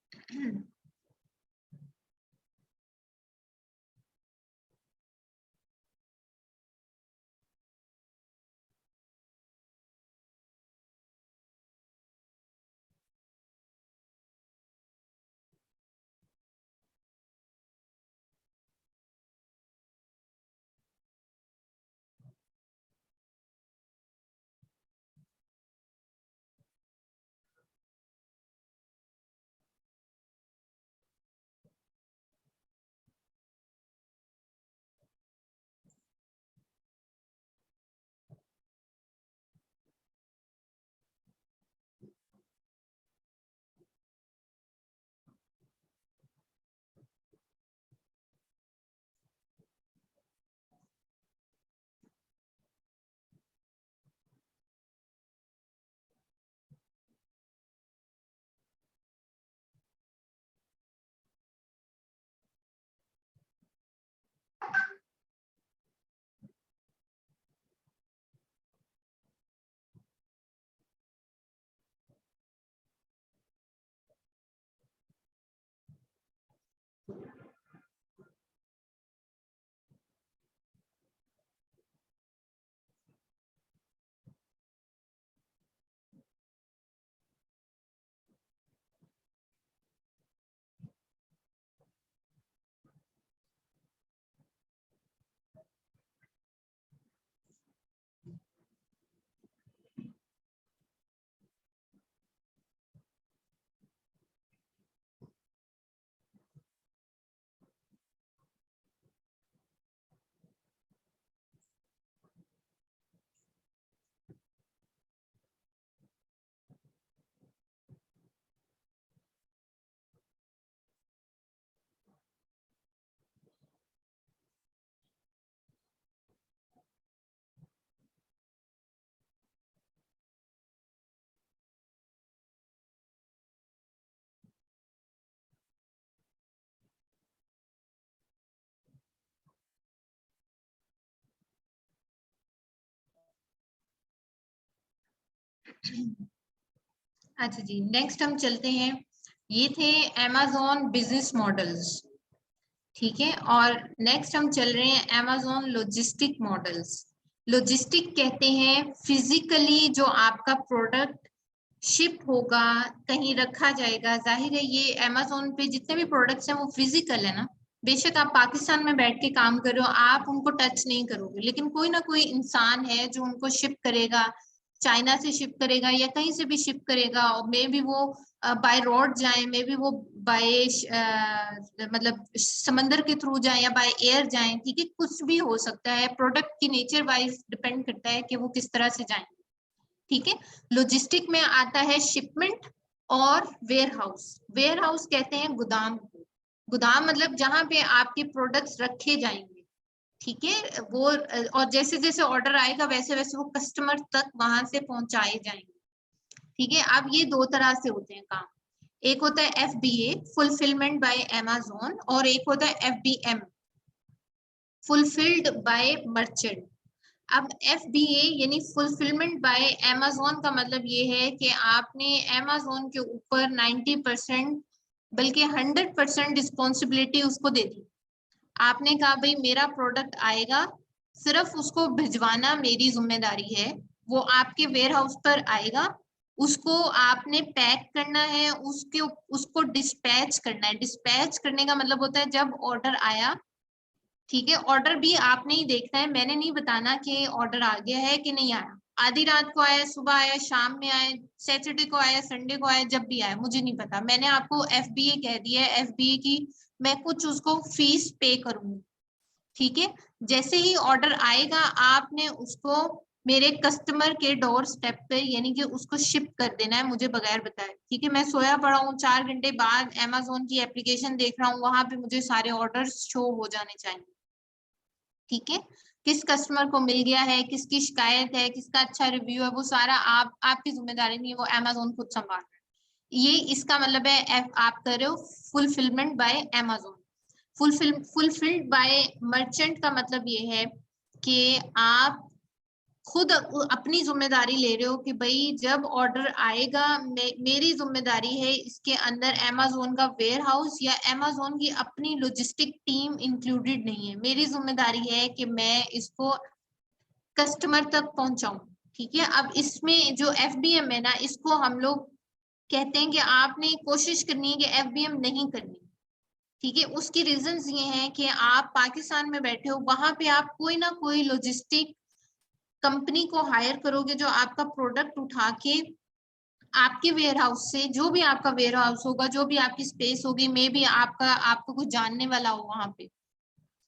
अच्छा जी, नेक्स्ट हम चलते हैं। ये थे amazon बिजनेस मॉडल्स। ठीक है, और नेक्स्ट हम चल रहे हैं amazon लॉजिस्टिक मॉडल्स। लॉजिस्टिक कहते हैं फिजिकली जो आपका प्रोडक्ट शिप होगा, कहीं रखा जाएगा। जाहिर है ये amazon पे जितने भी प्रोडक्ट्स हैं वो फिजिकल है ना। बेशक आप पाकिस्तान में बैठ के काम कर रहे हो, आप उनको टच नहीं करोगे, लेकिन कोई ना कोई इंसान है जो उनको शिप करेगा, चाइना से शिप करेगा या कहीं से भी शिप करेगा। और मे भी वो बाय रोड जाए, मे भी वो बाय मतलब समंदर के थ्रू जाए या बाय एयर जाए। ठीक है, कुछ भी हो सकता है, प्रोडक्ट की नेचर वाइज डिपेंड करता है कि वो किस तरह से जाएंगे। ठीक है, लॉजिस्टिक में आता है शिपमेंट और वेयर हाउस। वेयर हाउस कहते हैं गोदाम को। गोदाम मतलब जहां पे आपके प्रोडक्ट्स रखे जाएंगे। ठीक है वो, और जैसे जैसे ऑर्डर आएगा वैसे वैसे वो कस्टमर तक वहां से पहुंचाए जाएंगे। ठीक है, अब ये दो तरह से होते हैं काम। एक होता है FBA, फुलफिलमेंट बाय अमेज़न, और एक होता है FBM, फुलफिल्ड बाय मर्चेंट। अब FBA यानी फुलफिलमेंट बाय अमेज़न का मतलब ये है कि आपने अमेज़न के ऊपर 90% बल्कि 100% रिस्पॉन्सिबिलिटी उसको दे दी। आपने कहा भाई मेरा प्रोडक्ट आएगा, सिर्फ उसको भिजवाना मेरी जिम्मेदारी है। वो आपके वेयर हाउस पर आएगा, उसको आपने पैक करना है, उसको डिस्पैच करना है। डिस्पैच करने का मतलब होता है जब ऑर्डर आया, ठीक है, ऑर्डर भी आपने ही देखना है, मैंने नहीं बताना कि ऑर्डर आ गया है कि नहीं आया। आधी रात को आया, सुबह आया, शाम में आया, सैटरडे को आया, संडे को आया, जब भी आया मुझे नहीं पता। मैंने आपको FBA कह दिया है, FBA की मैं कुछ उसको फीस पे करूंगी। ठीक है, जैसे ही ऑर्डर आएगा आपने उसको मेरे कस्टमर के डोर स्टेप पे यानी कि उसको शिप कर देना है मुझे बगैर बताए। ठीक है, मैं सोया पड़ा हूँ, 4 घंटे बाद अमेज़न की एप्लीकेशन देख रहा हूँ, वहां पे मुझे सारे ऑर्डर्स शो हो जाने चाहिए। ठीक है, किस कस्टमर को मिल गया है, किसकी शिकायत है, किसका अच्छा रिव्यू है, वो सारा आपकी जिम्मेदारी नहीं है, वो अमेज़न खुद संभाल रहा है। ये इसका मतलब है आप कर रहे हो fulfilment bye Amazon. Fulfilled by merchant का मतलब ये है कि आप खुद अपनी जिम्मेदारी ले रहे हो कि भाई जब ऑर्डर आएगा मेरी जिम्मेदारी है, इसके अंदर अमेज़न का वेयर हाउस या अमेज़न की अपनी लॉजिस्टिक टीम इंक्लूडेड नहीं है। मेरी जिम्मेदारी है कि मैं इसको कस्टमर तक पहुंचाऊं। ठीक है, अब इसमें जो FBM है ना, इसको हम लोग कहते हैं कि आपने कोशिश करनी है कि FBM नहीं करनी। ठीक है, उसकी रीजंस ये हैं कि आप पाकिस्तान में बैठे हो, वहां पे आप कोई ना कोई लॉजिस्टिक कंपनी को हायर करोगे जो आपका प्रोडक्ट उठा के आपके वेयर हाउस से, जो भी आपका वेयर हाउस होगा, जो भी आपकी स्पेस होगी, मे बी आपका कुछ जानने वाला हो वहां पे।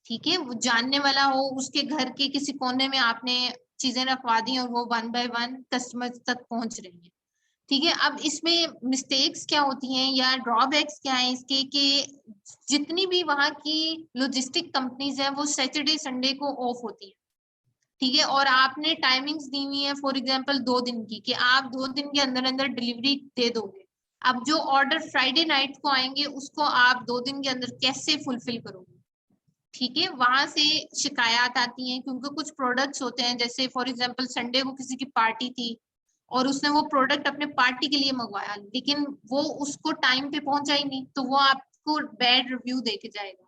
ठीक है, वो जानने वाला हो, उसके घर के किसी कोने में आपने चीजें रखवा दी और वो 1 बाय 1 कस्टमर तक पहुंच रही है। ठीक है, अब इसमें मिस्टेक्स क्या होती हैं या ड्रॉबैक्स क्या है इसके, कि जितनी भी वहां की लॉजिस्टिक कंपनीज हैं वो सैटरडे संडे को ऑफ होती है। ठीक है, और आपने टाइमिंग्स दी हुई है फॉर एग्जांपल 2 दिन की, कि आप 2 दिन के अंदर अंदर डिलीवरी दे दोगे। अब जो ऑर्डर फ्राइडे नाइट को आएंगे उसको आप 2 दिन के अंदर कैसे फुलफिल करोगे। ठीक है, वहां से शिकायत आती हैं क्योंकि कुछ प्रोडक्ट्स होते हैं, जैसे फॉर एग्जांपल संडे को किसी की पार्टी थी और उसने वो प्रोडक्ट अपने पार्टी के लिए मंगवाया, लेकिन वो उसको टाइम पे पहुंचा ही नहीं, तो वो आपको बैड रिव्यू देके जाएगा।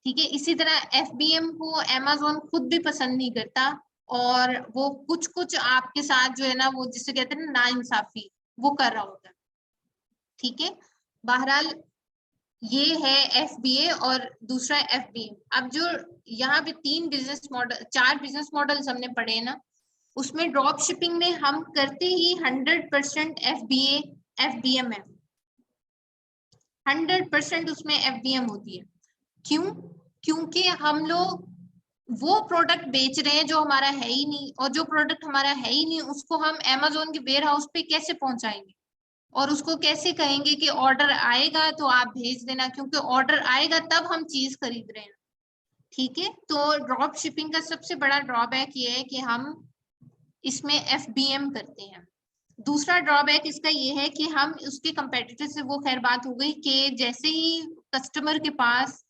ठीक है, इसी तरह FBM को अमेज़न खुद भी पसंद नहीं करता, और वो कुछ कुछ आपके साथ जो है ना, वो जिसे कहते हैं ना नाइंसाफी, वो कर रहा होता है। ठीक है, बहरहाल ये है FBA और दूसरा FBM। अब जो यहाँ पे 4 बिजनेस मॉडल्स हमने पढ़े हैं ना, उसमें ड्रॉप शिपिंग में हम करते ही 100% FBA FBM है, 100% उसमें FBM होती है। क्यों? क्योंकि हम लोग वो प्रोडक्ट बेच रहे हैं जो हमारा है ही नहीं, और जो प्रोडक्ट हमारा है ही नहीं उसको हम अमेज़न के वेयर हाउस पे कैसे पहुंचाएंगे, और उसको कैसे कहेंगे कि ऑर्डर आएगा तो आप भेज देना, क्योंकि ऑर्डर आएगा तब हम चीज खरीद रहे हैं। ठीक है, तो ड्रॉप शिपिंग का सबसे बड़ा ड्रॉबैक ये है कि हम इसमें FBM करते हैं। दूसरा ड्रॉबैक इसका ये है कि हम उसके कंपेटिटर से, वो खैर बात हो गई, कि जैसे ही कस्टमर के पास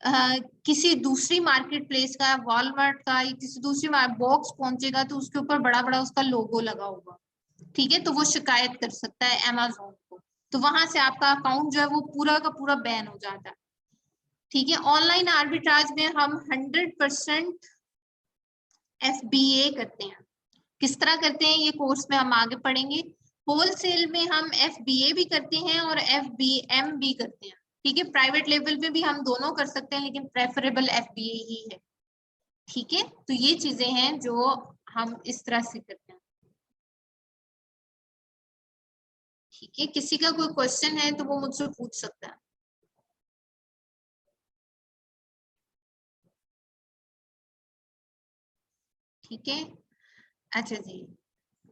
किसी दूसरी मार्केट प्लेस का, वॉलमार्ट का या किसी दूसरी बॉक्स पहुंचेगा तो उसके ऊपर बड़ा बड़ा उसका लोगो लगा होगा। ठीक है, तो वो शिकायत कर सकता है अमेज़न को, तो वहां से आपका अकाउंट जो है वो पूरा का पूरा बैन हो जाता है। ठीक है, ऑनलाइन आर्बिट्राज में हम 100% FBA करते हैं। किस तरह करते हैं ये कोर्स में हम आगे पढ़ेंगे। होलसेल में हम FBA भी करते हैं और FBM भी करते हैं। ठीक है, प्राइवेट लेवल पे भी हम दोनों कर सकते हैं, लेकिन प्रेफरेबल FBA ही है। ठीक है, तो ये चीजें हैं जो हम इस तरह से करते हैं। ठीक है, किसी का कोई क्वेश्चन है तो वो मुझसे पूछ सकता है। ठीक है, अच्छा जी,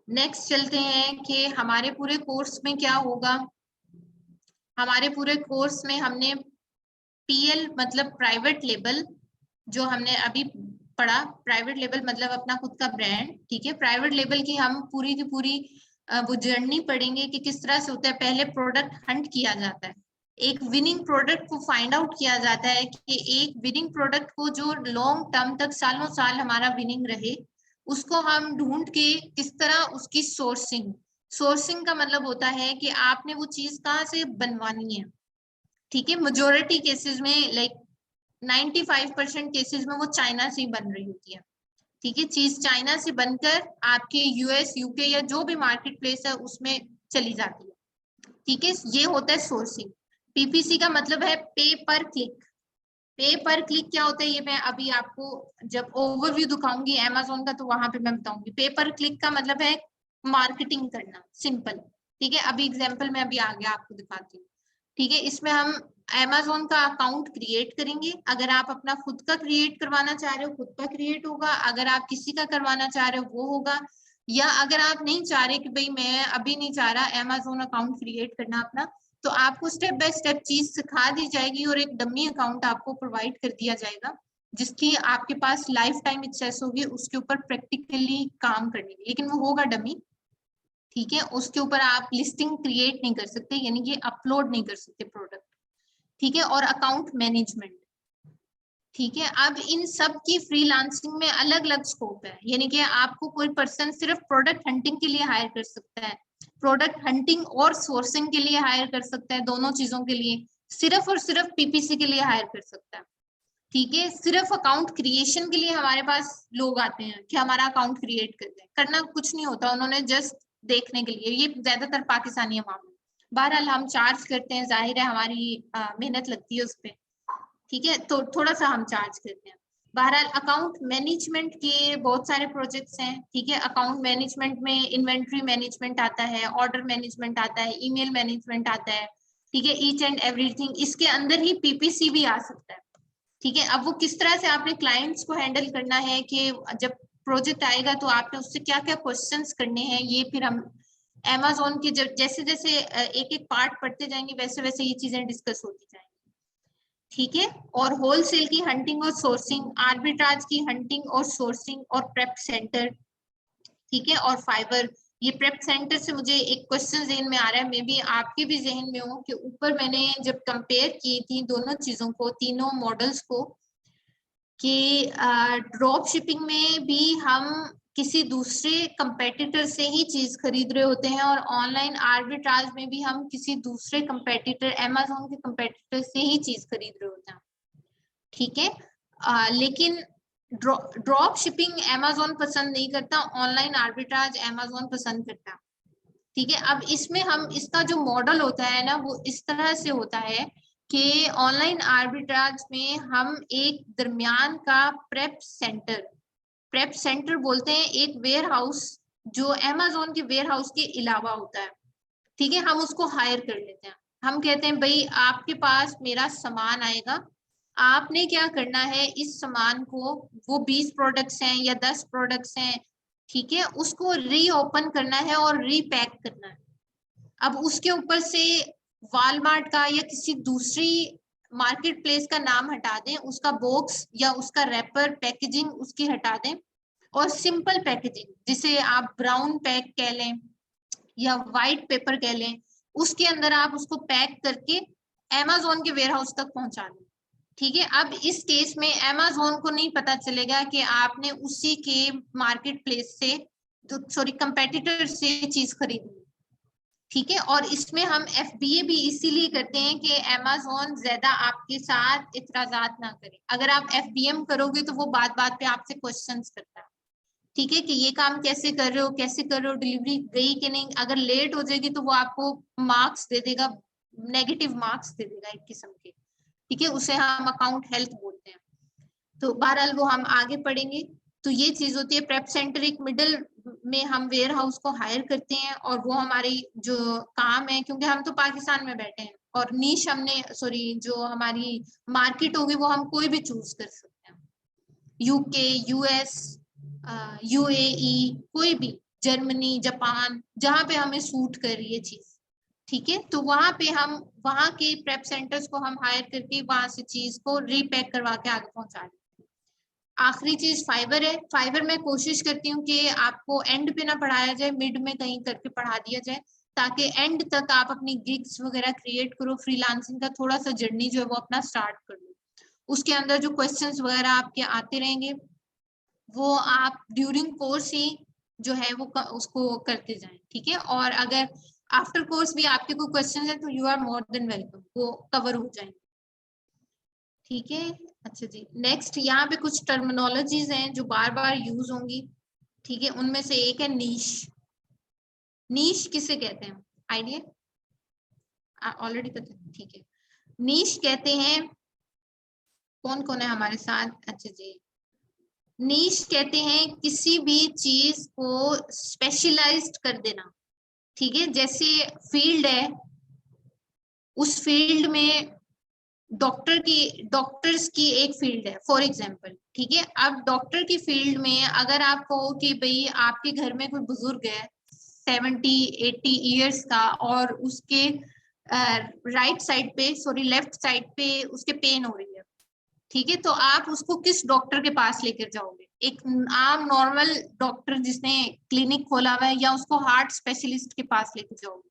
नेक्स्ट चलते हैं कि हमारे पूरे कोर्स में क्या होगा। हमारे पूरे कोर्स में हमने PL मतलब प्राइवेट लेबल, जो हमने अभी पढ़ा, प्राइवेट लेबल मतलब अपना खुद का ब्रांड, ठीक है। प्राइवेट लेबल की हम पूरी की पूरी वो जर्नी पढ़ेंगे कि किस तरह से होता है। पहले प्रोडक्ट हंट किया जाता है, एक विनिंग प्रोडक्ट को फाइंड आउट किया जाता है कि एक विनिंग प्रोडक्ट को जो लॉन्ग टर्म तक सालों साल हमारा विनिंग रहे, उसको हम ढूंढ के किस तरह उसकी सोर्सिंग, सोर्सिंग का मतलब होता है कि आपने वो चीज कहाँ से बनवानी है, ठीक है। मेजोरिटी केसेस में लाइक 95% केसेस में वो चाइना से ही बन रही होती है, ठीक है। चीज चाइना से बनकर आपके यूएस यूके या जो भी मार्केट प्लेस है उसमें चली जाती है, ठीक है। ये होता है सोर्सिंग। पीपीसी का मतलब है पे पर क्लिक। पे पर क्लिक क्या होता है ये मैं अभी आपको जब ओवरव्यू दिखाऊंगी अमेज़न का तो वहां पे मैं बताऊंगी। पे पर क्लिक का मतलब है मार्केटिंग करना, सिंपल, ठीक है। अभी एग्जांपल में अभी आगे आपको दिखाती हूँ, ठीक है। इसमें हम अमेज़न का अकाउंट क्रिएट करेंगे। अगर आप अपना खुद का क्रिएट करवाना चाह रहे हो खुद का क्रिएट होगा, अगर आप किसी का करवाना चाह रहे हो वो होगा, या अगर आप नहीं चाह रहे कि भाई मैं अभी नहीं चाह रहा अमेज़न अकाउंट क्रिएट करना अपना, तो आपको स्टेप बाय स्टेप चीज सिखा दी जाएगी और एक डमी अकाउंट आपको प्रोवाइड कर दिया जाएगा जिसकी आपके पास लाइफ टाइम एक्सेस होगी उसके ऊपर प्रैक्टिकली काम करने की, लेकिन वो होगा डमी, ठीक है। उसके ऊपर आप लिस्टिंग क्रिएट नहीं कर सकते, यानी कि अपलोड नहीं कर सकते प्रोडक्ट, ठीक है। और अकाउंट मैनेजमेंट, ठीक है। अब इन सब की फ्रीलांसिंग में अलग अलग स्कोप है, यानी कि आपको कोई पर्सन सिर्फ प्रोडक्ट हंटिंग के लिए हायर कर सकता है, प्रोडक्ट हंटिंग और सोर्सिंग के लिए हायर कर सकता है, दोनों चीजों के लिए सिर्फ और सिर्फ पीपीसी के लिए हायर कर सकता है, ठीक है। सिर्फ अकाउंट क्रिएशन के लिए हमारे पास लोग आते हैं कि हमारा अकाउंट क्रिएट कर दें, करना कुछ नहीं होता, उन्होंने जस्ट देखने के लिए, ये ज्यादातर पाकिस्तानी मामले। बहरहाल हम चार्ज करते हैं, जाहिर है हमारी मेहनत लगती है उस पर, ठीक है, तो थोड़ा सा हम चार्ज करते हैं। बहरहाल अकाउंट मैनेजमेंट के बहुत सारे प्रोजेक्ट्स हैं, ठीक है। अकाउंट मैनेजमेंट में इन्वेंट्री मैनेजमेंट आता है, ऑर्डर मैनेजमेंट आता है, ईमेल मैनेजमेंट आता है, ठीक है। ईच एंड एवरीथिंग, इसके अंदर ही पीपीसी भी आ सकता है, ठीक है। अब वो किस तरह से आपने क्लाइंट्स को हैंडल करना है कि जब प्रोजेक्ट आएगा तो आपने उससे क्या क्या क्वेश्चंस करने हैं, ये फिर हम अमेज़न के जब जैसे जैसे एक एक पार्ट पढ़ते जाएंगे वैसे वैसे ये चीजें डिस्कस होती जाएंगी, ठीक है। और होलसेल की हंटिंग और सोर्सिंग, आर्बिट्राज की हंटिंग और सोर्सिंग और प्रेप सेंटर, ठीक है। और फाइबर, ये प्रेप सेंटर से मुझे एक क्वेश्चन जहन में आ रहा है, मे बी आपके भी जहन में हो कि ऊपर मैंने जब कंपेयर की थी दोनों चीजों को, तीनों मॉडल्स को, कि ड्रॉप शिपिंग में भी हम किसी दूसरे कंपेटिटर से ही चीज खरीद रहे होते हैं और ऑनलाइन आर्बिट्राज में भी हम किसी दूसरे कंपेटिटर अमेज़न के कंपेटिटर से ही चीज खरीद रहे होते हैं, ठीक है। लेकिन ड्रॉप शिपिंग अमेज़न पसंद नहीं करता, ऑनलाइन आर्बिट्राज अमेज़न पसंद करता, ठीक है। अब इसमें हम इसका जो मॉडल होता है ना वो इस तरह से होता है कि ऑनलाइन आर्बिट्राज में हम एक दरमियान का प्रेप सेंटर बोलते हैं, एक वेयर हाउस जो अमेज़न के वेयर हाउस के अलावा होता है, ठीक है। हम उसको हायर कर लेते हैं, हम कहते हैं भाई आपके पास मेरा सामान आएगा, आपने क्या करना है इस सामान को, वो 20 प्रोडक्ट्स हैं या 10 प्रोडक्ट्स हैं, ठीक है, उसको रीओपन करना है और रीपैक करना है। अब उसके ऊपर से वॉलमार्ट का या किसी दूसरी मार्केट प्लेस का नाम हटा दें, उसका बॉक्स या उसका रैपर पैकेजिंग उसकी हटा दें और सिंपल पैकेजिंग जिसे आप ब्राउन पैक कह लें या व्हाइट पेपर कह लें, उसके अंदर आप उसको पैक करके अमेज़न के वेयर हाउस तक पहुंचा दें, ठीक है। अब इस केस में अमेज़न को नहीं पता चलेगा कि आपने उसी के मार्केट प्लेस से, सॉरी कंपेटिटर से चीज खरीदी, ठीक है। और इसमें हम एफबीए भी इसीलिए करते हैं कि अमेज़न ज्यादा आपके साथ इतराजात ना करे, अगर आप एफबीएम करोगे तो वो बात बात पे आपसे क्वेश्चंस करता है, ठीक है, कि ये काम कैसे कर रहे हो, कैसे कर रहे हो, डिलीवरी गई कि नहीं, अगर लेट हो जाएगी तो वो आपको मार्क्स दे देगा, नेगेटिव मार्क्स दे देगा एक किस्म के, ठीक है। उसे हम अकाउंट हेल्थ बोलते हैं, तो बहरहाल वो हम आगे पढ़ेंगे। तो ये चीज होती है, प्रेप सेंटर एक मिडिल में हम वेयर हाउस को हायर करते हैं और वो हमारी जो काम है, क्योंकि हम तो पाकिस्तान में बैठे हैं और नीश हमने, सॉरी जो हमारी मार्केट होगी वो हम कोई भी चूज कर सकते हैं, यूके, यूएस, यूएई, कोई भी, जर्मनी, जापान, जहां पे हमें सूट कर रही है चीज, ठीक है। तो वहां पे हम वहां के प्रेप सेंटर्स को हम हायर करके वहां से चीज को रीपैक करवा के आगे पहुंचा दें, आखिरी चीज फाइबर है। फाइबर में कोशिश करती हूँ कि आपको एंड पे ना पढ़ाया जाए, मिड में कहीं करके पढ़ा दिया जाए, ताकि एंड तक आप अपनी गिग्स वगैरह क्रिएट करो, फ्रीलांसिंग का थोड़ा सा जर्नी जो है वो अपना स्टार्ट कर लो। उसके अंदर जो क्वेश्चंस वगैरह आपके आते रहेंगे वो आप ड्यूरिंग कोर्स ही जो है वो उसको करते जाएं, ठीक है। और अगर आफ्टर कोर्स भी आपके कोई क्वेश्चन है तो you are more than welcome, वो कवर हो जाएंगे, ठीक है। अच्छा जी, नेक्स्ट यहाँ पे कुछ टर्मिनोलॉजीज हैं जो बार बार यूज होंगी, ठीक है। उनमें से एक है नीश। नीश किसे कहते हैं, आइडिया ऑलरेडी पता है, ठीक है। नीश कहते हैं, कौन कौन है हमारे साथ, अच्छा जी, नीश कहते हैं किसी भी चीज को स्पेशलाइज्ड कर देना, ठीक है। जैसे फील्ड है, उस फील्ड में डॉक्टर्स की एक फील्ड है फॉर एग्जांपल, ठीक है। अब डॉक्टर की फील्ड में अगर आप कहो कि भाई आपके घर में कोई बुजुर्ग है 70-80 इयर्स का और उसके राइट साइड पे, सॉरी लेफ्ट साइड पे उसके पेन हो रही है, ठीक है, तो आप उसको किस डॉक्टर के पास लेकर जाओगे? एक आम नॉर्मल डॉक्टर जिसने क्लिनिक खोला हुआ है, या उसको हार्ट स्पेशलिस्ट के पास लेकर जाओगे?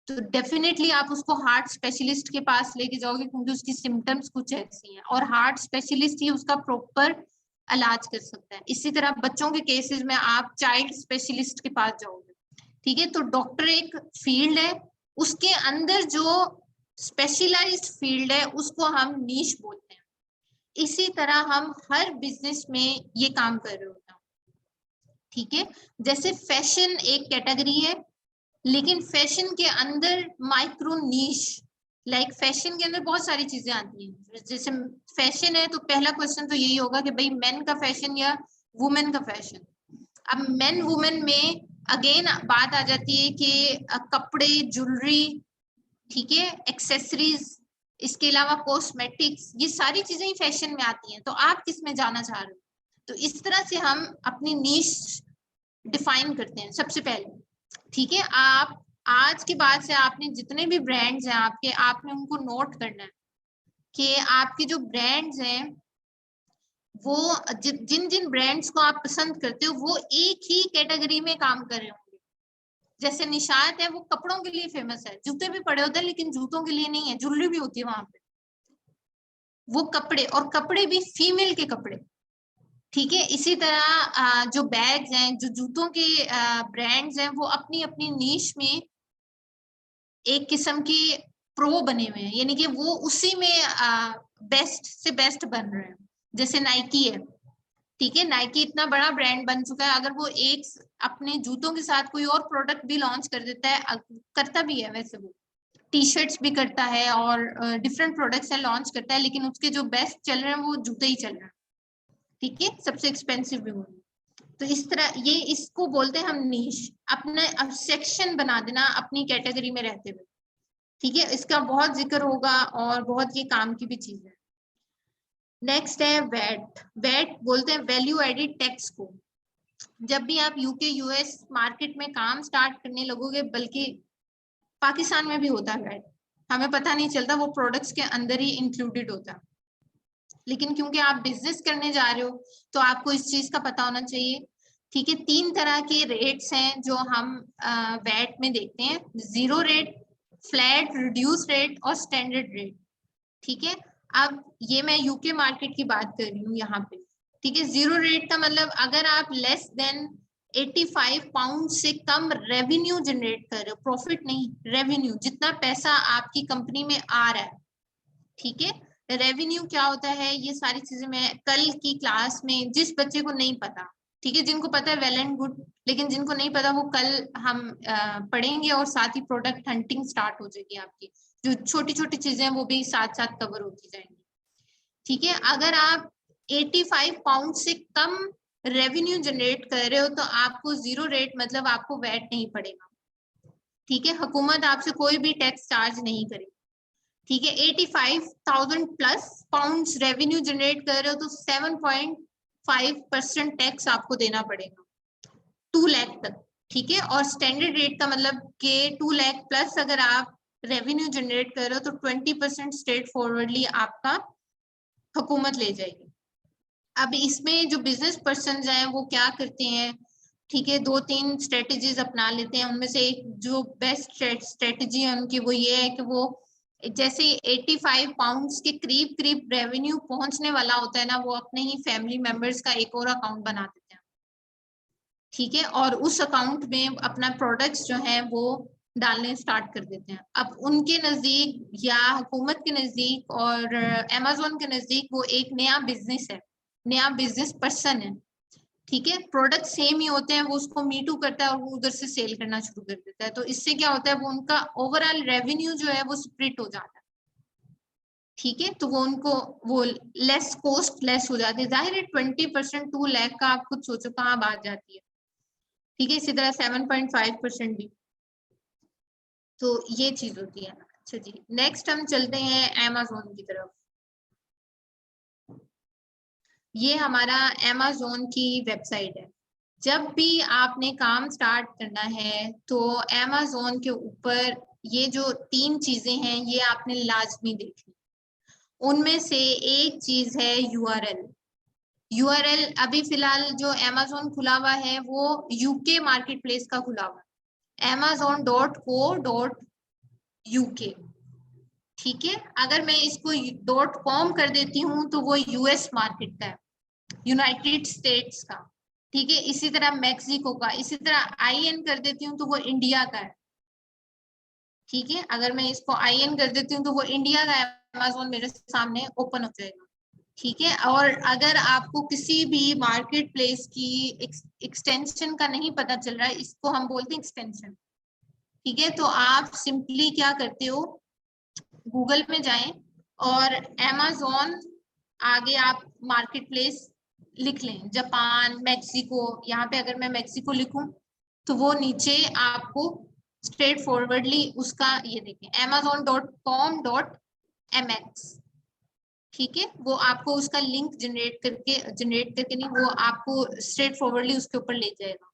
तो डेफिनेटली आप उसको हार्ट स्पेशलिस्ट के पास लेके जाओगे, क्योंकि उसकी सिम्टम्स कुछ ऐसी हैं और हार्ट स्पेशलिस्ट ही उसका प्रॉपर इलाज कर सकता है। इसी तरह बच्चों के केसेस में आप चाइल्ड स्पेशलिस्ट के पास जाओगे, ठीक है। तो डॉक्टर एक फील्ड है, उसके अंदर जो स्पेशलाइज्ड फील्ड है उसको हम नीश बोलते हैं। इसी तरह हम हर बिजनेस में ये काम कर रहे होते हैं, ठीक है। जैसे फैशन एक कैटेगरी है, लेकिन फैशन के अंदर माइक्रो नीश, लाइक फैशन के अंदर बहुत सारी चीजें आती हैं। जैसे फैशन है तो पहला क्वेश्चन तो यही होगा कि भाई मेन का फैशन या वुमेन का फैशन। अब मेन वुमेन में अगेन बात आ जाती है कि कपड़े, ज्वेलरी, ठीक है, एक्सेसरीज, इसके अलावा कॉस्मेटिक्स, ये सारी चीजें ही फैशन में आती हैं। तो आप किस में जाना चाह रहे हो? तो इस तरह से हम अपनी नीश डिफाइन करते हैं सबसे पहले, ठीक है। आप आज के बाद से आपने जितने भी ब्रांड्स हैं आपके, आपने उनको नोट करना है कि आपके जो ब्रांड्स हैं वो जिन जिन ब्रांड्स को आप पसंद करते हो वो एक ही कैटेगरी में काम कर रहे होंगे। जैसे निशात है, वो कपड़ों के लिए फेमस है, जूते भी पड़े होते हैं लेकिन जूतों के लिए नहीं है, ज्वेलरी भी होती है वहां पे। वो कपड़े, और कपड़े भी फीमेल के कपड़े, ठीक है। इसी तरह जो बैग्स हैं, जो जूतों के ब्रांड्स हैं, वो अपनी अपनी नीश में एक किस्म के प्रो बने हुए हैं, यानी कि वो उसी में बेस्ट से बेस्ट बन रहे हैं। जैसे नाइकी है, ठीक है, नाइकी इतना बड़ा ब्रांड बन चुका है, अगर वो एक अपने जूतों के साथ कोई और प्रोडक्ट भी लॉन्च कर देता है, करता भी है वैसे, वो टी शर्ट्स भी करता है और डिफरेंट प्रोडक्ट्स है लॉन्च करता है, लेकिन उसके जो बेस्ट चल रहे हैं वो जूते ही चल रहे हैं, ठीक है, सबसे एक्सपेंसिव भी वो। तो इस तरह ये इसको बोलते हैं हम नीश, अपने अब सेक्शन बना देना अपनी कैटेगरी में रहते हुए, ठीक है। इसका बहुत जिक्र होगा और बहुत ये काम की भी चीज है। नेक्स्ट है वैट। वैट बोलते हैं वैल्यू एडिड टैक्स को। जब भी आप यूके यूएस मार्केट में काम स्टार्ट करने लगोगे, बल्कि पाकिस्तान में भी होता है वैट, हमें पता नहीं चलता, वो प्रोडक्ट्स के अंदर ही इंक्लूडेड होता है, लेकिन क्योंकि आप बिजनेस करने जा रहे हो तो आपको इस चीज का पता होना चाहिए, ठीक है। 3 तरह के रेट्स हैं जो हम वैट में देखते हैं, zero rate, flat reduce rate और स्टैंडर्ड रेट, ठीक है। अब ये मैं यूके मार्केट की बात कर रही हूँ यहाँ पे, ठीक है। जीरो रेट का मतलब अगर आप लेस देन 85 पाउंड से कम रेवेन्यू जनरेट कर रहे हो, प्रॉफिट नहीं, रेवेन्यू, जितना पैसा आपकी कंपनी में आ रहा है, ठीक है। रेवेन्यू क्या होता है, ये सारी चीजें मैं कल की क्लास में, जिस बच्चे को नहीं पता, ठीक है, जिनको पता है वेल एंड गुड, लेकिन जिनको नहीं पता वो कल हम पढ़ेंगे, और साथ ही प्रोडक्ट हंटिंग स्टार्ट हो जाएगी आपकी, जो छोटी छोटी चीजें हैं वो भी साथ साथ कवर होती जाएंगी, ठीक है। अगर आप 85 पाउंड से कम रेवेन्यू जनरेट कर रहे हो तो आपको जीरो रेट, मतलब आपको वैट नहीं पड़ेगा, ठीक है। हुकूमत आपसे कोई भी टैक्स चार्ज नहीं करेगी, ठीक है। 85,000 प्लस पाउंड्स रेवेन्यू जनरेट कर रहे हो तो 7.5% टैक्स आपको देना पड़ेगा 2 लाख तक, ठीक है। और स्टैंडर्ड रेट का मतलब कि 2 लाख प्लस अगर आप रेवेन्यू जनरेट कर रहे हो तो 20% स्ट्रेट फॉरवर्डली आपका हुकूमत ले जाएगी। अब इसमें जो बिजनेस पर्सन हैं वो क्या करते हैं, ठीक है, 2-3 स्ट्रेटजीज अपना लेते हैं। उनमें से एक जो बेस्ट स्ट्रेटजी है उनकी वो ये है कि वो जैसे 85 पाउंड्स के करीब करीब रेवेन्यू पहुंचने वाला होता है ना, वो अपने ही फैमिली मेंबर्स का एक और अकाउंट बना देते हैं, ठीक है, और उस अकाउंट में अपना प्रोडक्ट्स जो है वो डालने स्टार्ट कर देते हैं। अब उनके नजदीक या हुकूमत के नजदीक और अमेज़न के नजदीक वो एक नया बिजनेस है, नया बिजनेस पर्सन है, ठीक है, प्रोडक्ट सेम ही होते हैं, वो उसको मी टू करता है और वो उधर से सेल करना शुरू कर देता है। तो इससे क्या होता है, वो उनका ओवरऑल रेवेन्यू जो है वो स्प्लिट हो जाता है, ठीक है, तो वो उनको वो लेस कॉस्ट लेस हो जाती है। जाहिर है 20% 2 लाख का आप खुद सोचो कहाँ बात जाती है, ठीक है, इसी तरह 7.5% भी, तो ये चीज होती है। अच्छा जी, नेक्स्ट हम चलते हैं अमेज़न की तरफ। ये हमारा अमेज़न की वेबसाइट है। जब भी आपने काम स्टार्ट करना है तो अमेज़न के ऊपर ये जो 3 चीजें हैं ये आपने लाजमी देखनी। उनमें से एक चीज है यूआरएल। यूआरएल अभी फिलहाल जो अमेज़न खुला हुआ है वो यूके मार्केट प्लेस का खुला हुआ है, amazon.co.uk, ठीक है। अगर मैं इसको .com कर देती हूँ तो वो यूएस मार्केट का है, यूनाइटेड स्टेट्स का, ठीक है। इसी तरह मैक्सिको का, इसी तरह IN कर देती हूँ तो वो इंडिया का है, ठीक है। अगर मैं इसको IN कर देती हूँ तो वो इंडिया का अमेज़न मेरे सामने ओपन हो जाएगा, ठीक है। और अगर आपको किसी भी मार्केट प्लेस की एक्सटेंशन का नहीं पता चल रहा है, इसको हम बोलते हैं एक्सटेंशन, ठीक है, तो आप सिंपली क्या करते हो, गूगल में जाएं और अमेज़न आगे आप मार्केट प्लेस लिख लें, जापान, मैक्सिको। यहाँ पे अगर मैं मैक्सिको लिखूं तो वो नीचे आपको स्ट्रेट फॉरवर्डली उसका ये देखें amazon.com.mx, ठीक है, वो आपको उसका लिंक जनरेट करके नहीं, वो आपको स्ट्रेट फॉरवर्डली उसके ऊपर ले जाएगा,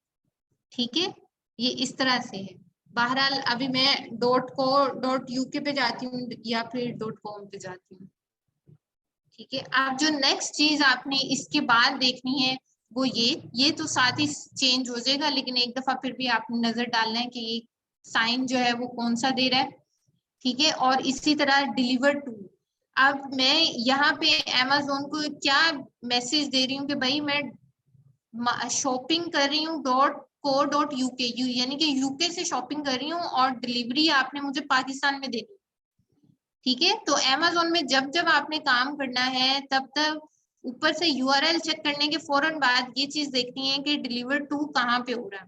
ठीक है। ये इस तरह से है। बहरहाल अभी मैं .co.uk पे जाती हूँ या फिर .com पे जाती हूँ, ठीक है। अब जो नेक्स्ट चीज आपने इसके बाद देखनी है वो ये तो साथ ही चेंज हो जाएगा, लेकिन एक दफा फिर भी आपने नजर डालना है कि ये साइन जो है वो कौन सा दे रहा है, ठीक है। और इसी तरह डिलीवर टू, अब मैं यहाँ पे अमेज़न को क्या मैसेज दे रही हूँ कि भाई मैं शॉपिंग कर रही हूँ .co.uk, यानी कि यूके से शॉपिंग कर रही हूँ और डिलीवरी आपने मुझे पाकिस्तान में दे दी, ठीक है। तो अमेज़न में जब जब आपने काम करना है तब तक ऊपर से यूआरएल चेक करने के फौरन बाद ये चीज देखनी है कि डिलीवर टू कहाँ पे हो रहा है,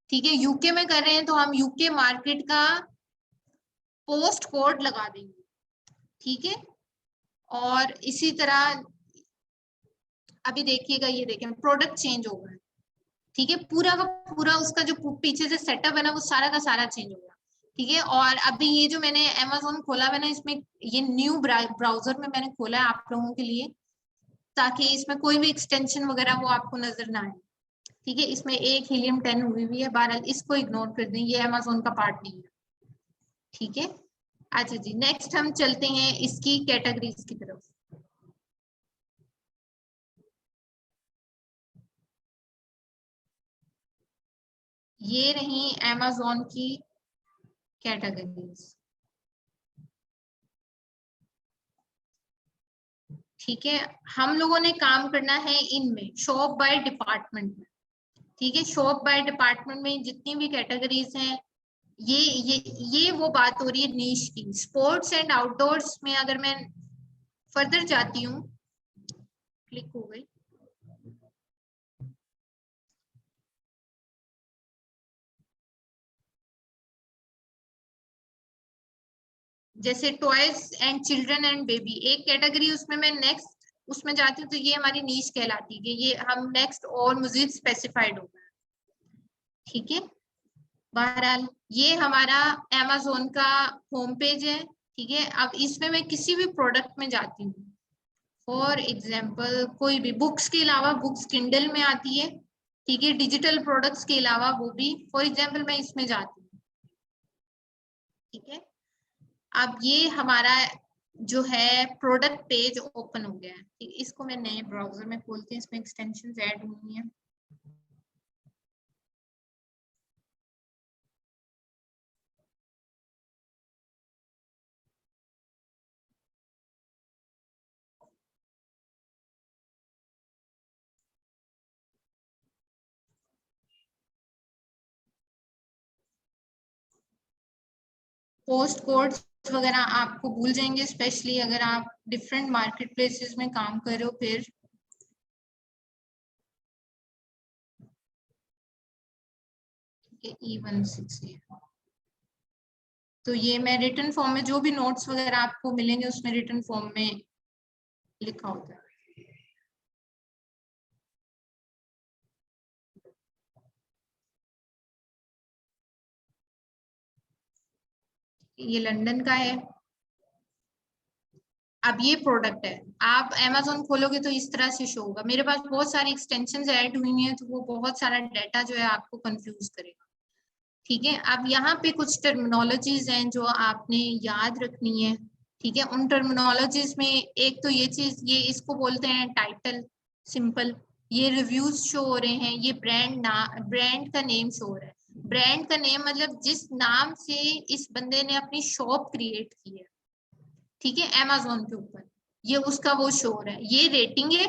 ठीक है। यूके में कर रहे हैं तो हम यूके मार्केट का पोस्ट कोड लगा देंगे, ठीक है। और इसी तरह अभी देखिएगा, ये देखें प्रोडक्ट चेंज हो गया, ठीक है, पूरा का पूरा उसका जो पीछे से सेटअप है ना वो सारा का सारा चेंज हो गया, ठीक है। और अभी ये जो मैंने अमेज़न खोला है ना, इसमें ये न्यू ब्राउजर में मैंने खोला है आप लोगों के लिए, ताकि इसमें कोई भी एक्सटेंशन वगैरह वो आपको नजर ना आए, ठीक है। इसमें एक हीलियम 10 हुई हुई है, बहरहाल इसको इग्नोर कर दें, ये अमेज़न का पार्ट नहीं है, ठीक है। अच्छा जी, नेक्स्ट हम चलते हैं इसकी कैटेगरीज की तरफ। ये रही अमेज़न की कैटेगरीज, ठीक है। हम लोगों ने काम करना है इनमें शॉप बाय डिपार्टमेंट में, ठीक है। शॉप बाय डिपार्टमेंट में जितनी भी कैटेगरीज हैं, ये ये वो बात हो रही है नीश की। स्पोर्ट्स एंड आउटडोर्स में अगर मैं फर्दर जाती हूँ, क्लिक हो गई, जैसे toys and children and baby एक कैटेगरी, उसमें मैं नेक्स्ट उसमें जाती हूँ तो ये हमारी नीश कहलाती है, ये हम नेक्स्ट और मजीद स्पेसिफाइड होगा, ठीक है। बहरहाल ये हमारा अमेज़न का होम पेज है, ठीक है। अब इसमें मैं किसी भी प्रोडक्ट में जाती हूँ, फॉर एग्जाम्पल कोई भी बुक्स के अलावा, बुक्स किंडल में आती है, ठीक है, डिजिटल प्रोडक्ट्स के अलावा वो भी, फॉर एग्जाम्पल मैं इसमें जाती हूँ, ठीक है। अब ये हमारा जो है प्रोडक्ट पेज ओपन हो गया है। इसको मैं नए ब्राउजर में खोलती हूँ, इसमें एक्सटेंशंस ऐड हुई हैं। पोस्ट कोड्स वगैरह आपको भूल जाएंगे, स्पेशली अगर आप डिफरेंट मार्केट प्लेसेस में काम कर रहे हो। फिर E16 तो ये मैं रिटर्न फॉर्म में जो भी नोट्स वगैरह आपको मिलेंगे उसमें रिटर्न फॉर्म में लिखा होता है। ये लंदन का है। अब ये प्रोडक्ट है, आप Amazon खोलोगे तो इस तरह से शो होगा। मेरे पास बहुत सारी एक्सटेंशंस ऐड हुई हैं तो वो बहुत सारा डाटा जो है आपको कंफ्यूज करेगा। ठीक है, अब यहाँ पे कुछ टर्मिनोलॉजीज हैं जो आपने याद रखनी है। ठीक है, उन टर्मिनोलॉजीज में एक तो ये चीज, ये इसको बोलते हैं टाइटल, सिंपल। ये रिव्यूज शो हो रहे हैं, ये ब्रांड का नेम शो हो रहा है। ब्रांड का नेम मतलब जिस नाम से इस बंदे ने अपनी शॉप क्रिएट की है, ठीक है, Amazon के ऊपर, ये उसका वो शो हो रहा है। ये रेटिंग है,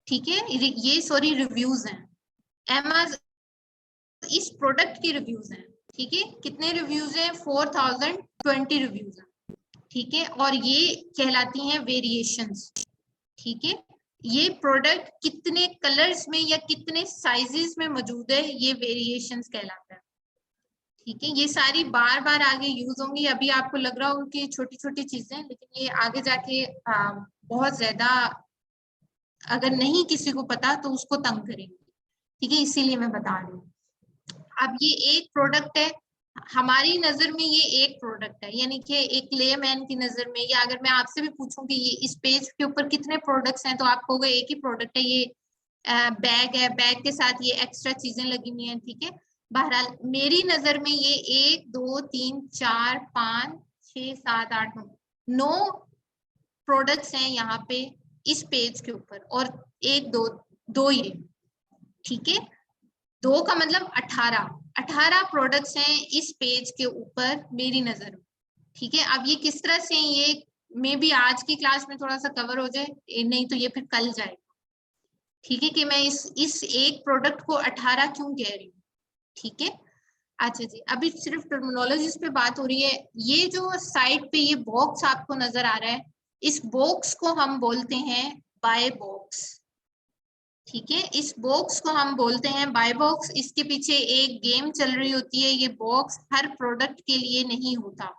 ठीक है, ये सॉरी रिव्यूज हैं। Amazon इस प्रोडक्ट की रिव्यूज हैं। ठीक है, कितने रिव्यूज हैं? 4020 रिव्यूज हैं। ठीक है, और ये कहलाती हैं वेरिएशंस। ठीक है, ये प्रोडक्ट कितने कलर्स में या कितने साइजेस में मौजूद है, ये वेरिएशंस कहलाता है। ठीक है, ये सारी बार बार आगे यूज होंगी। अभी आपको लग रहा होगा कि छोटी छोटी चीजें, लेकिन ये आगे जाके बहुत ज्यादा, अगर नहीं किसी को पता तो उसको तंग करेंगे। ठीक है, इसीलिए मैं बता रही हूँ। अब ये एक प्रोडक्ट है, हमारी नजर में ये एक प्रोडक्ट है, यानी कि एक लेमैन की नजर में, या अगर मैं आपसे भी पूछूं कि ये इस पेज के ऊपर कितने प्रोडक्ट्स हैं तो आप कहोगे एक ही प्रोडक्ट है, ये बैग है, बैग के साथ ये एक्स्ट्रा चीजें लगी हुई हैं। ठीक है, बहरहाल मेरी नजर में ये 1 2 3 4 5 6 7 8 9 प्रोडक्ट्स हैं यहाँ पे इस पेज के ऊपर, और 1 2 2 ये। ठीक है, 2 का मतलब 18 प्रोडक्ट्स हैं इस पेज के ऊपर मेरी नजर में। ठीक है, अब ये किस तरह से, ये मे बी आज की क्लास में थोड़ा सा कवर हो जाए, नहीं तो ये फिर कल जाएगा। ठीक है, कि मैं इस एक प्रोडक्ट को 18 क्यों कह रही हूँ। ठीक है, अच्छा जी, अभी सिर्फ टर्मिनोलॉजीज पे बात हो रही है। ये जो साइड पे ये बॉक्स आपको नजर आ रहा है, इस बॉक्स को हम बोलते हैं बाय बॉक्स। ठीक है, इस बॉक्स को हम बोलते हैं बाय बॉक्स। इसके पीछे एक गेम चल रही होती है। ये बॉक्स हर प्रोडक्ट के लिए नहीं होता,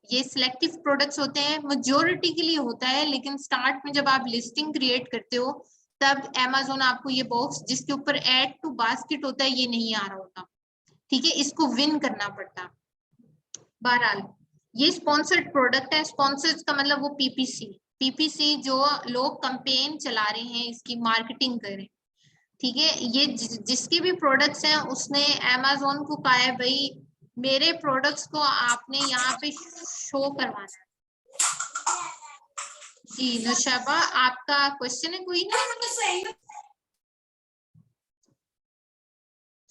ये सिलेक्टिव प्रोडक्ट्स होते हैं, मेजोरिटी के लिए होता है। लेकिन स्टार्ट में जब आप लिस्टिंग क्रिएट करते हो तब Amazon आपको ये बॉक्स जिसके ऊपर ऐड टू बास्केट होता है ये नहीं आ रहा होता। ठीक है, इसको विन करना पड़ता। बहरहाल ये स्पॉन्सर्ड प्रोडक्ट है। स्पॉन्सर्ड का मतलब वो पीपीसी जो लोग कैंपेन चला रहे हैं, इसकी मार्केटिंग कर रहे हैं। ठीक है, ये जिसके भी प्रोडक्ट्स हैं उसने Amazon को कहा है भाई मेरे प्रोडक्ट्स को आपने यहाँ पे शो करवाना है। जी नौशाबा, आपका क्वेश्चन है कोई?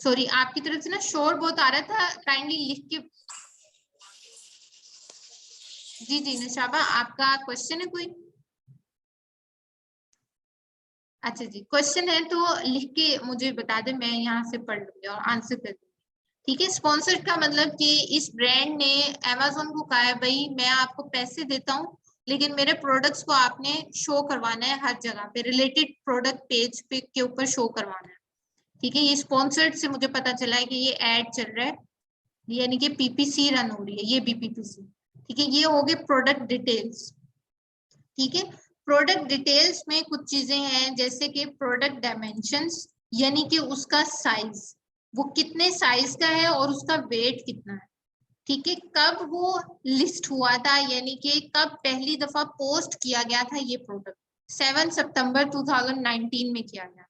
सॉरी, आपकी तरफ से ना शोर बहुत आ रहा था, काइंडली लिख के। जी जी नौशाबा, आपका क्वेश्चन है कोई? अच्छा जी, क्वेश्चन है तो लिख के मुझे बता दे, मैं यहाँ से पढ़ लूंगी और आंसर कर दूंगी। ठीक है, स्पॉन्सर्ड का मतलब कि इस ब्रांड ने Amazon को कहा है भाई मैं आपको पैसे देता हूँ लेकिन मेरे प्रोडक्ट्स को आपने शो करवाना है हर जगह पे, रिलेटेड प्रोडक्ट पेज पे के ऊपर शो करवाना है। ठीक है, ये स्पॉन्सर्ड से मुझे पता चला है कि ये एड चल रहा है, यानी कि पीपीसी रन हो रही है, ये भी पीपीसी। ठीक है, ये हो गए प्रोडक्ट डिटेल्स। ठीक है, प्रोडक्ट डिटेल्स में कुछ चीजें हैं जैसे कि प्रोडक्ट डायमेंशंस, यानी कि उसका साइज, वो कितने साइज का है और उसका वेट कितना है। ठीक है, कब वो लिस्ट हुआ था, यानी कि कब पहली दफा पोस्ट किया गया था ये प्रोडक्ट, 7 सितंबर 2019 में किया गया।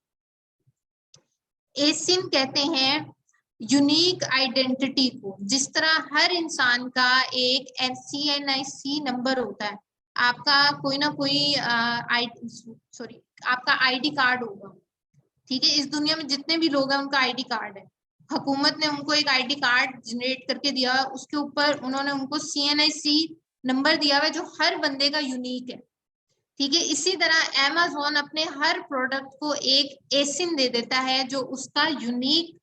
एसिन कहते हैं यूनिक आइडेंटिटी को, जिस तरह हर इंसान का एक CNIC नंबर होता है, आपका कोई ना कोई आपका आईडी कार्ड होगा। ठीक है, इस दुनिया में जितने भी लोग हैं उनका आईडी कार्ड है। हुकूमत ने उनको एक आईडी कार्ड जनरेट करके दिया, उसके ऊपर उन्होंने उनको CNIC नंबर दिया हुआ है जो हर बंदे का यूनिक है। ठीक है, इसी तरह Amazon अपने हर प्रोडक्ट को एक एसिन दे देता है जो उसका यूनिक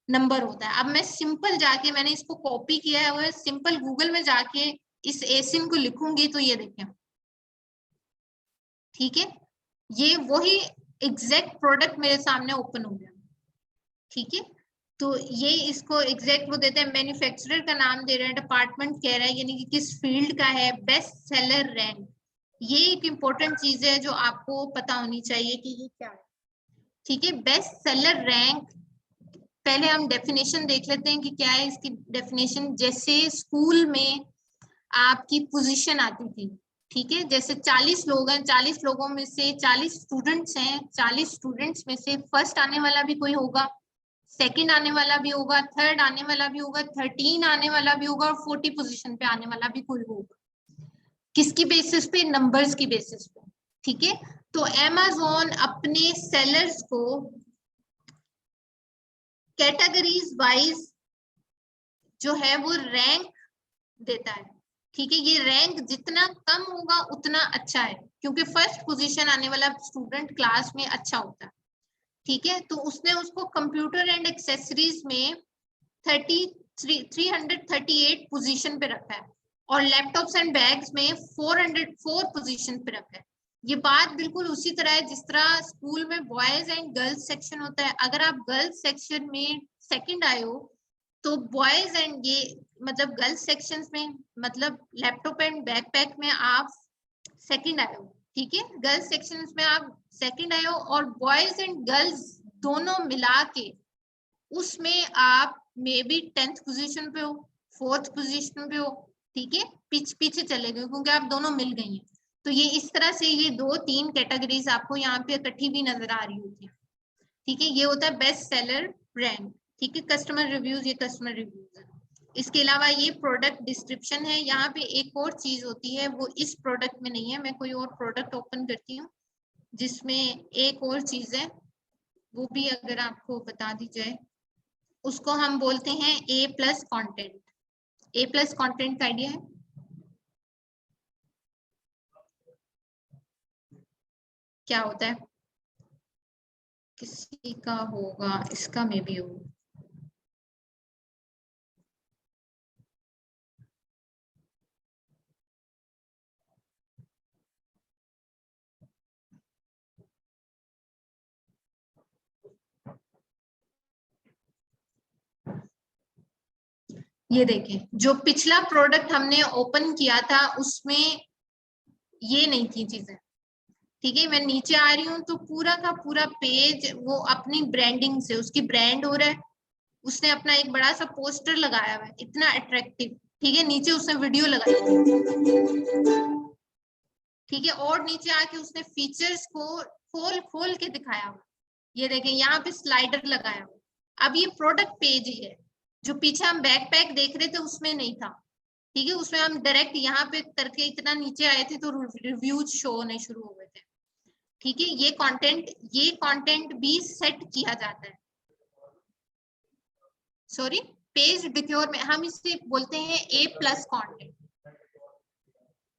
नंबर होता है। अब मैं सिंपल जाके, मैंने इसको कॉपी किया है, सिंपल गूगल में जाके इस एसिन को लिखूंगी तो ये देखें, ठीक है, ये वही एग्जैक्ट प्रोडक्ट मेरे सामने ओपन हो गया। ठीक है, तो ये इसको एग्जैक्ट वो देते हैं, मैन्युफैक्चरर का नाम दे रहे हैं, डिपार्टमेंट कह रहा है, यानी कि किस फील्ड का है, बेस्ट सेलर रैंक। ये एक इंपॉर्टेंट चीज है जो आपको पता होनी चाहिए कि ये क्या है। ठीक है, बेस्ट सेलर रैंक, पहले हम डेफिनेशन देख लेते हैं कि क्या है इसकी डेफिनेशन। जैसे स्कूल में आपकी पोजीशन आती थी, ठीक है, जैसे 40 लोग हैं, 40 लोगों में से 40 स्टूडेंट्स हैं, 40 स्टूडेंट्स में से फर्स्ट आने वाला भी कोई होगा, सेकंड आने वाला भी होगा, थर्ड आने वाला भी होगा, 13 आने वाला भी होगा और 40 पोजीशन पे आने वाला भी कोई होगा। किसकी बेसिस पे? नंबर्स की बेसिस पे। ठीक है, तो Amazon अपने सेलर्स को कैटेगरीज वाइज जो है वो रैंक देता है। ठीक है, ये रैंक जितना कम होगा उतना अच्छा है, क्योंकि फर्स्ट पोजीशन आने वाला स्टूडेंट क्लास में अच्छा होता है। ठीक है, तो उसने उसको कंप्यूटर एंड एक्सेसरीज में 338 पोजीशन पे रखा है और लैपटॉप्स एंड बैग्स में 404 पोजीशन पे रखा है। ये बात बिल्कुल उसी तरह है जिस तरह स्कूल में बॉयज एंड गर्ल्स सेक्शन होता है। अगर आप गर्ल्स सेक्शन में सेकंड आए हो तो बॉयज एंड ये मतलब गर्ल्स सेक्शंस में, मतलब लैपटॉप एंड बैकपैक में आप सेकंड आए हो। ठीक है, गर्ल्स सेक्शंस में आप सेकंड आए हो और बॉयज एंड गर्ल्स दोनों मिला के उसमें आप मे बी 10th पोजीशन पे हो, 4th पोजीशन पे हो। ठीक है, पीछे चले गए क्योंकि आप दोनों मिल गई हैं। तो ये इस तरह से ये 2-3 कैटेगरीज आपको यहाँ पे इकट्ठी भी नजर आ रही होती है। ठीक है, ये होता है बेस्ट सेलर ब्रांड। ठीक है, कस्टमर रिव्यूज, ये कस्टमर रिव्यूज है। इसके अलावा ये प्रोडक्ट डिस्क्रिप्शन है। यहाँ पे एक और चीज होती है, वो इस प्रोडक्ट में नहीं है। मैं कोई और प्रोडक्ट ओपन करती हूँ जिसमें एक और चीज है, वो भी अगर आपको बता दी जाए, उसको हम बोलते हैं A+ कंटेंट। A+ कंटेंट का आइडिया है? क्या होता है? किसी का होगा, इसका में भी हो। ये देखें, जो पिछला प्रोडक्ट हमने ओपन किया था उसमें ये नहीं थी चीजें। ठीक है, मैं नीचे आ रही हूँ तो पूरा का पूरा पेज वो अपनी ब्रांडिंग से, उसकी ब्रांड हो रहा है, उसने अपना एक बड़ा सा पोस्टर लगाया हुआ है, इतना अट्रैक्टिव। ठीक है, नीचे उसने वीडियो लगाई। ठीक है, और नीचे आके उसने फीचर्स को खोल खोल के दिखाया हुआ। ये देखें, यहाँ पे स्लाइडर लगाया हुआ। अब ये प्रोडक्ट पेज ही है, जो पीछे हम बैकपैक देख रहे थे उसमें नहीं था। ठीक है, उसमें हम डायरेक्ट यहाँ पे करके इतना नीचे आए थे तो रिव्यूज शो होने शुरू हो गए थे। ठीक है, ये कंटेंट भी सेट किया जाता है। सॉरी, पेज डिक्योर में हम इसे बोलते हैं A+ कंटेंट।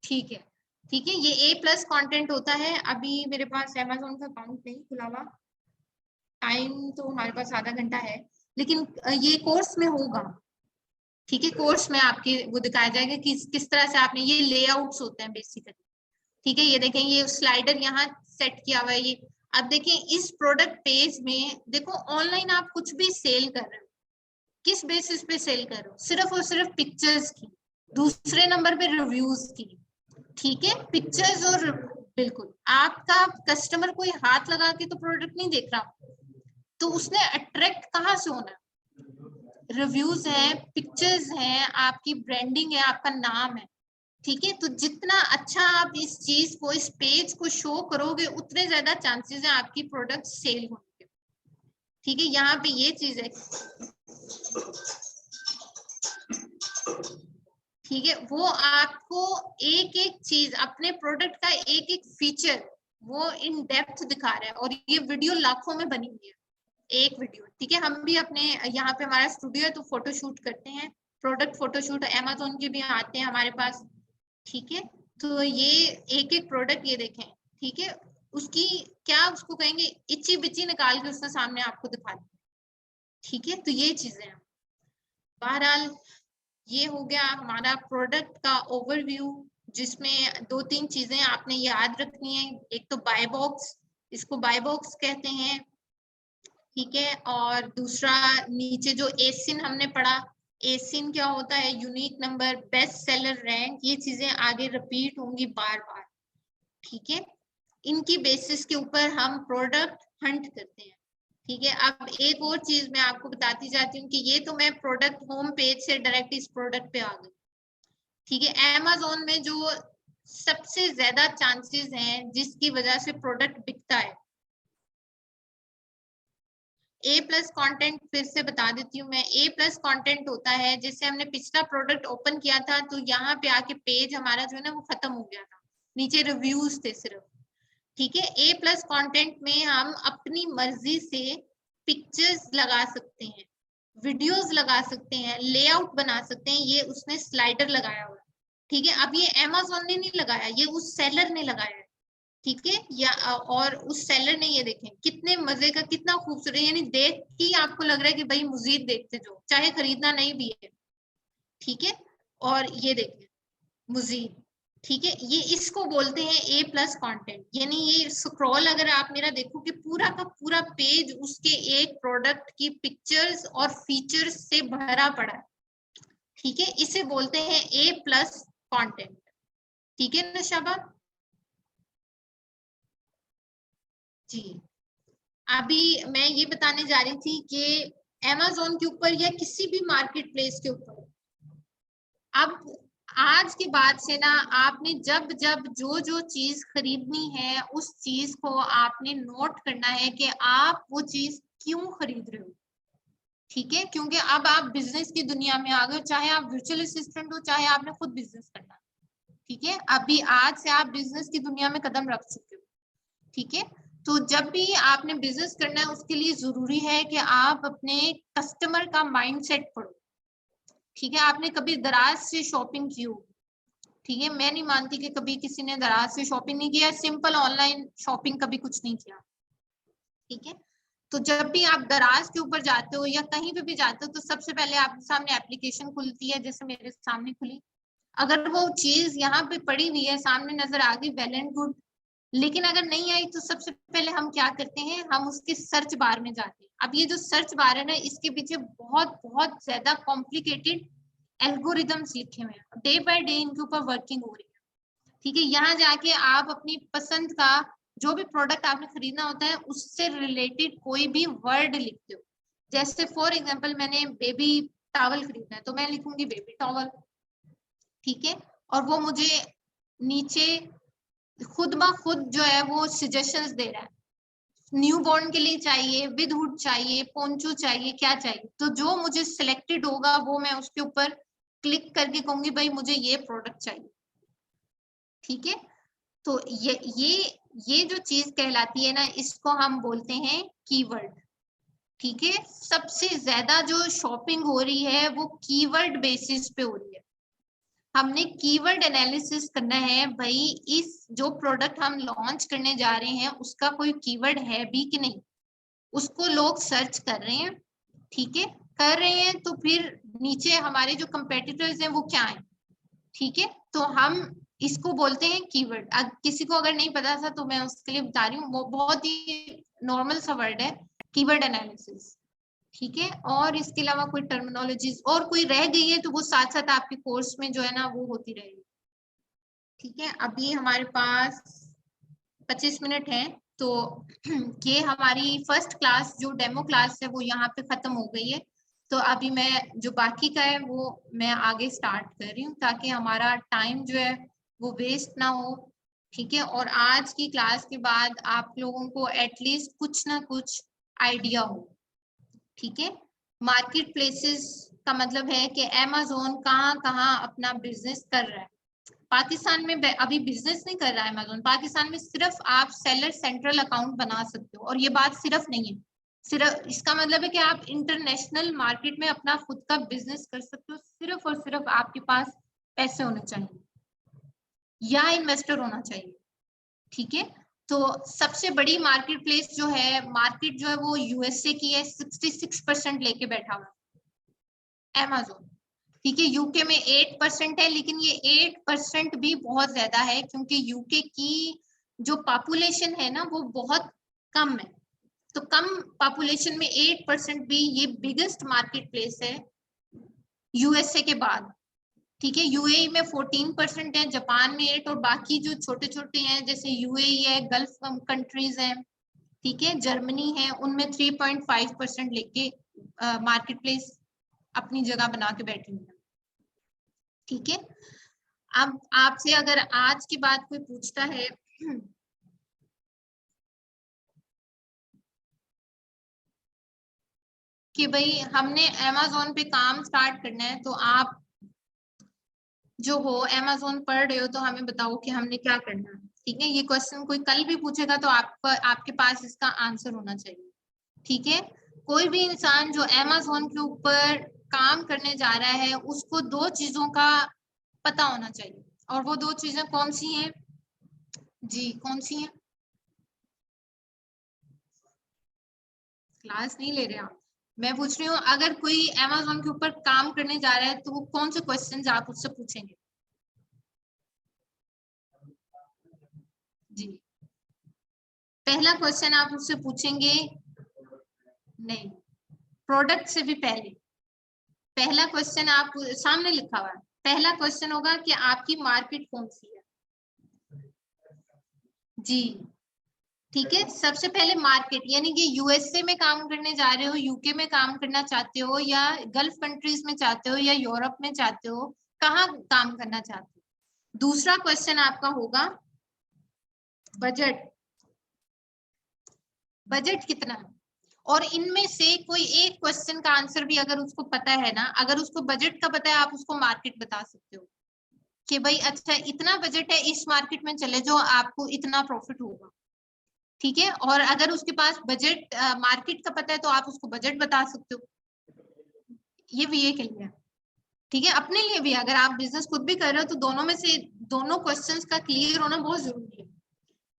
ठीक है, ठीक है, ये A+ कंटेंट होता है। अभी मेरे पास Amazon का अकाउंट नहीं खुला हुआ, टाइम तो हमारे पास आधा घंटा है, लेकिन ये कोर्स में होगा। ठीक है, कोर्स में आपके वो दिखाया जाएगा कि किस तरह से आपने, ये लेआउट्स होते हैं बेसिकली। ठीक है, ये देखें, ये स्लाइडर यहाँ सेट किया हुआ है। ये अब देखें, इस प्रोडक्ट पेज में देखो, ऑनलाइन आप कुछ भी सेल कर रहे हो, किस बेसिस पे सेल कर रहे हो? सिर्फ और सिर्फ पिक्चर्स की। दूसरे नंबर पे रिव्यूज की। ठीक है, पिक्चर्स और बिल्कुल, आपका कस्टमर कोई हाथ लगा के तो प्रोडक्ट नहीं देख रहा, तो उसने अट्रैक्ट कहाँ से होना? रिव्यूज है, पिक्चर्स है, आपकी ब्रांडिंग है, आपका नाम है। ठीक है, तो जितना अच्छा आप इस चीज को, इस पेज को शो करोगे उतने ज्यादा चांसेस है आपकी प्रोडक्ट सेल होने के। ठीक है, यहाँ पे ये चीज है। ठीक है, वो आपको एक एक चीज अपने प्रोडक्ट का एक एक फीचर वो इन डेप्थ दिखा रहा है, और ये वीडियो लाखों में बनी हुई है, एक वीडियो। ठीक है, हम भी अपने यहाँ पे हमारा स्टूडियो है तो फोटोशूट करते हैं, प्रोडक्ट फोटोशूट अमेज़न के भी आते हैं हमारे पास। ठीक है, तो ये एक एक प्रोडक्ट ये देखें। ठीक है, उसकी क्या उसको कहेंगे, इची बिची निकाल के उसने सामने आपको दिखा दी। ठीक है, तो ये चीजें हैं। बहरहाल ये हो गया हमारा प्रोडक्ट का ओवरव्यू, जिसमें 2-3 चीजें आपने याद रखनी है। एक तो बाय बॉक्स, इसको बाय बॉक्स कहते हैं। ठीक है, और दूसरा नीचे जो एसिन हमने पढ़ा, एसिन क्या होता है, unique number, best seller rank, ये चीजें आगे रिपीट होंगी बार बार। ठीक है, इनकी बेसिस के ऊपर हम प्रोडक्ट हंट करते हैं। ठीक है, अब एक और चीज मैं आपको बताती जाती हूँ कि ये तो मैं प्रोडक्ट होम पेज से डायरेक्ट इस प्रोडक्ट पे आ गई। ठीक है, अमेज़न में जो सबसे ज्यादा चांसेस हैं जिसकी वजह से प्रोडक्ट बिकता है, ए प्लस कॉन्टेंट, फिर से बता देती हूँ मैं। ए प्लस कॉन्टेंट होता है, जैसे हमने पिछला प्रोडक्ट ओपन किया था तो यहाँ पे आके पेज हमारा जो है ना वो खत्म हो गया था, नीचे रिव्यूज थे सिर्फ। ठीक है, ए प्लस कॉन्टेंट में हम अपनी मर्जी से पिक्चर्स लगा सकते हैं, वीडियोस लगा सकते हैं, लेआउट बना सकते हैं। ये उसने स्लाइडर लगाया हुआ है। ठीक है, अब ये अमेज़न ने नहीं लगाया, ये उस सेलर ने लगाया है। ठीक है, या और उस सेलर ने, ये देखें कितने मजे का, कितना खूबसूरत, यानी देख के ही आपको लग रहा है कि भाई मजीद देखते जाओ, चाहे खरीदना नहीं भी है। ठीक है, और ये देखें मजीद। ठीक है, ये इसको बोलते हैं ए प्लस कॉन्टेंट, यानी ये स्क्रॉल अगर आप मेरा देखो कि पूरा का पूरा पेज उसके एक प्रोडक्ट की पिक्चर्स और फीचर्स से भरा पड़ा है। ठीक है, इसे बोलते हैं ए प्लस कॉन्टेंट। ठीक है ना शबा जी। अभी मैं ये बताने जा रही थी कि अमेज़न के ऊपर या किसी भी मार्केट प्लेस के ऊपर, अब आज के बाद से ना आपने जब जब जो जो चीज खरीदनी है उस चीज को आपने नोट करना है कि आप वो चीज क्यों खरीद रहे हो। ठीक है, क्योंकि अब आप बिजनेस की दुनिया में आ गए, चाहे आप वर्चुअल असिस्टेंट हो, चाहे आपने खुद बिजनेस करना है। ठीक है, अभी आज से आप बिजनेस की दुनिया में कदम रख चुके हो। ठीक है, तो जब भी आपने बिजनेस करना है उसके लिए जरूरी है कि आप अपने कस्टमर का माइंडसेट पढ़ो। ठीक है, आपने कभी दराज से शॉपिंग की हो? ठीक है, मैं नहीं मानती कि कभी किसी ने दराज से शॉपिंग नहीं किया, सिंपल ऑनलाइन शॉपिंग कभी कुछ नहीं किया। ठीक है, तो जब भी आप दराज के ऊपर जाते हो या कहीं पे भी जाते हो तो सबसे पहले आपके सामने एप्लीकेशन खुलती है, जैसे मेरे सामने खुली। अगर वो चीज यहाँ पे पड़ी हुई है, सामने नजर आ गई, वेल एंड गुड। लेकिन अगर नहीं आई तो सबसे पहले हम क्या करते हैं, हम उसके सर्च बार में जाते हैं। अब ये जो सर्च बार है ना, इसके पीछे बहुत बहुत ज्यादा कॉम्प्लिकेटेड एल्गोरिदम्स लिखे हुए हैं, डे बाय डे इनके ऊपर वर्किंग हो रही है। ठीक है, यहाँ जाके आप अपनी पसंद का जो भी प्रोडक्ट आपने खरीदना होता है उससे रिलेटेड कोई भी वर्ड लिखते हो। जैसे फॉर एग्जांपल मैंने बेबी टॉवल खरीदना है तो मैं लिखूंगी बेबी टॉवल। ठीक है, और वो मुझे नीचे खुद ब खुद जो है वो सजेशंस दे रहा है, न्यू बॉर्न के लिए चाहिए, विद हुड चाहिए, पोंचो चाहिए, क्या चाहिए। तो जो मुझे सिलेक्टेड होगा वो मैं उसके ऊपर क्लिक करके कहूंगी भाई मुझे ये प्रोडक्ट चाहिए। ठीक है, तो ये जो चीज कहलाती है ना, इसको हम बोलते हैं कीवर्ड। ठीक है, सबसे ज्यादा जो शॉपिंग हो रही है वो कीवर्ड बेसिस पे हो रही है। हमने कीवर्ड एनालिसिस करना है भाई, इस जो प्रोडक्ट हम लॉन्च करने जा रहे हैं उसका कोई कीवर्ड है भी कि नहीं, उसको लोग सर्च कर रहे हैं। ठीक है, कर रहे हैं तो फिर नीचे हमारे जो कंपेटिटर्स हैं वो क्या है। ठीक है, तो हम इसको बोलते हैं कीवर्ड। किसी को अगर नहीं पता था तो मैं उसके लिए बता रही हूँ, वो बहुत ही नॉर्मल सा वर्ड है, कीवर्ड एनालिसिस। ठीक है, और इसके अलावा कोई टर्मिनोलॉजीज और कोई रह गई है तो वो साथ साथ आपके कोर्स में जो है ना वो होती रहेगी। ठीक है, अभी हमारे पास 25 मिनट है, तो ये हमारी फर्स्ट क्लास जो डेमो क्लास है वो यहाँ पे खत्म हो गई है। तो अभी मैं जो बाकी का है वो मैं आगे स्टार्ट कर रही हूँ ताकि हमारा टाइम जो है वो वेस्ट ना हो। ठीक है, और आज की क्लास के बाद आप लोगों को एटलीस्ट कुछ ना कुछ आइडिया हो। ठीक है, मार्केट प्लेसेस का मतलब है कि अमेज़न कहाँ कहाँ अपना बिजनेस कर रहा है। पाकिस्तान में अभी बिजनेस नहीं कर रहा है अमेज़न, पाकिस्तान में सिर्फ आप सेलर सेंट्रल अकाउंट बना सकते हो, और ये बात सिर्फ नहीं है, सिर्फ इसका मतलब है कि आप इंटरनेशनल मार्केट में अपना खुद का बिजनेस कर सकते हो, सिर्फ और सिर्फ आपके पास पैसे होने चाहिए या इन्वेस्टर होना चाहिए। ठीक है, तो सबसे बड़ी मार्केट प्लेस जो है, मार्केट जो है वो यूएसए की है, 66% लेके बैठा हुआ अमेज़न। ठीक है, यूके में 8% है, लेकिन ये 8% भी बहुत ज्यादा है, क्योंकि यूके की जो पॉपुलेशन है ना वो बहुत कम है। तो कम पॉपुलेशन में 8% भी ये बिगेस्ट मार्केट प्लेस है यूएसए के बाद। ठीक है, यूएई में 14% है, जापान में 8, और बाकी जो छोटे छोटे हैं जैसे यूएई है, गल्फ कंट्रीज हैं, ठीक है, जर्मनी है, उनमें 3.5% लेके मार्केट प्लेस अपनी जगह बना के बैठी हुई है। ठीक है, अब आपसे अगर आज की बात कोई पूछता है कि भाई हमने अमेज़न पे काम स्टार्ट करना है, तो आप जो हो अमेज़न पढ़ रहे हो तो हमें बताओ कि हमने क्या करना है। ठीक है, ये क्वेश्चन कोई कल भी पूछेगा तो आपके पास इसका आंसर होना चाहिए। ठीक है, कोई भी इंसान जो अमेज़न के ऊपर काम करने जा रहा है उसको दो चीजों का पता होना चाहिए, और वो दो चीजें कौन सी हैं जी, कौन सी हैं? क्लास नहीं ले रहे आप, मैं पूछ रही हूँ अगर कोई अमेज़न के ऊपर काम करने जा रहा है तो वो कौन से क्वेश्चन आप उससे पूछेंगे? जी, पहला क्वेश्चन आप उससे पूछेंगे, नहीं, प्रोडक्ट से भी पहले पहला क्वेश्चन आप सामने लिखा हुआ है, पहला क्वेश्चन होगा कि आपकी मार्केट कौन सी है। जी, ठीक है, सबसे पहले मार्केट, यानी कि यूएसए में काम करने जा रहे हो, यूके में काम करना चाहते हो, या गल्फ कंट्रीज में चाहते हो, या यूरोप में चाहते हो, कहाँ काम करना चाहते हो। दूसरा क्वेश्चन आपका होगा बजट, बजट कितना है, और इनमें से कोई एक क्वेश्चन का आंसर भी अगर उसको पता है ना, अगर उसको बजट का पता है आप उसको मार्केट बता सकते हो कि भाई अच्छा इतना बजट है, इस मार्केट में चले जाओ आपको इतना प्रॉफिट होगा। ठीक है, और अगर उसके पास बजट मार्केट का पता है तो आप उसको बजट बता सकते हो। ये बीए के लिए, ठीक है, अपने लिए भी अगर आप बिजनेस खुद भी कर रहे हो तो दोनों में से दोनों क्वेश्चंस का क्लियर होना बहुत जरूरी है।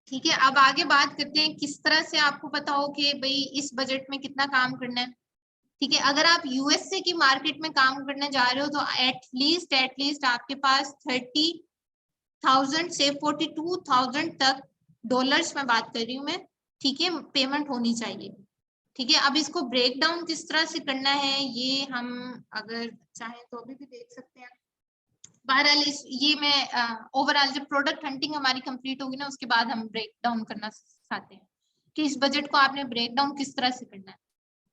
ठीक है, अब आगे बात करते हैं किस तरह से आपको पता हो कि भाई इस बजट में कितना काम करना है। ठीक है, अगर आप यूएसए की मार्केट में काम करने जा रहे हो तो एटलीस्ट आपके पास 30,000 से 42,000 तक, डॉलर्स में बात कर रही हूँ मैं, ठीक है, पेमेंट होनी चाहिए। ठीक है, अब इसको ब्रेक डाउन किस तरह से करना है ये हम अगर चाहें तो अभी भी देख सकते हैं। बहरहाल ये मैं ओवरऑल जब प्रोडक्ट हंटिंग हमारी कंप्लीट होगी ना उसके बाद हम ब्रेक डाउन करना चाहते हैं कि इस बजट को आपने ब्रेक डाउन किस तरह से करना है।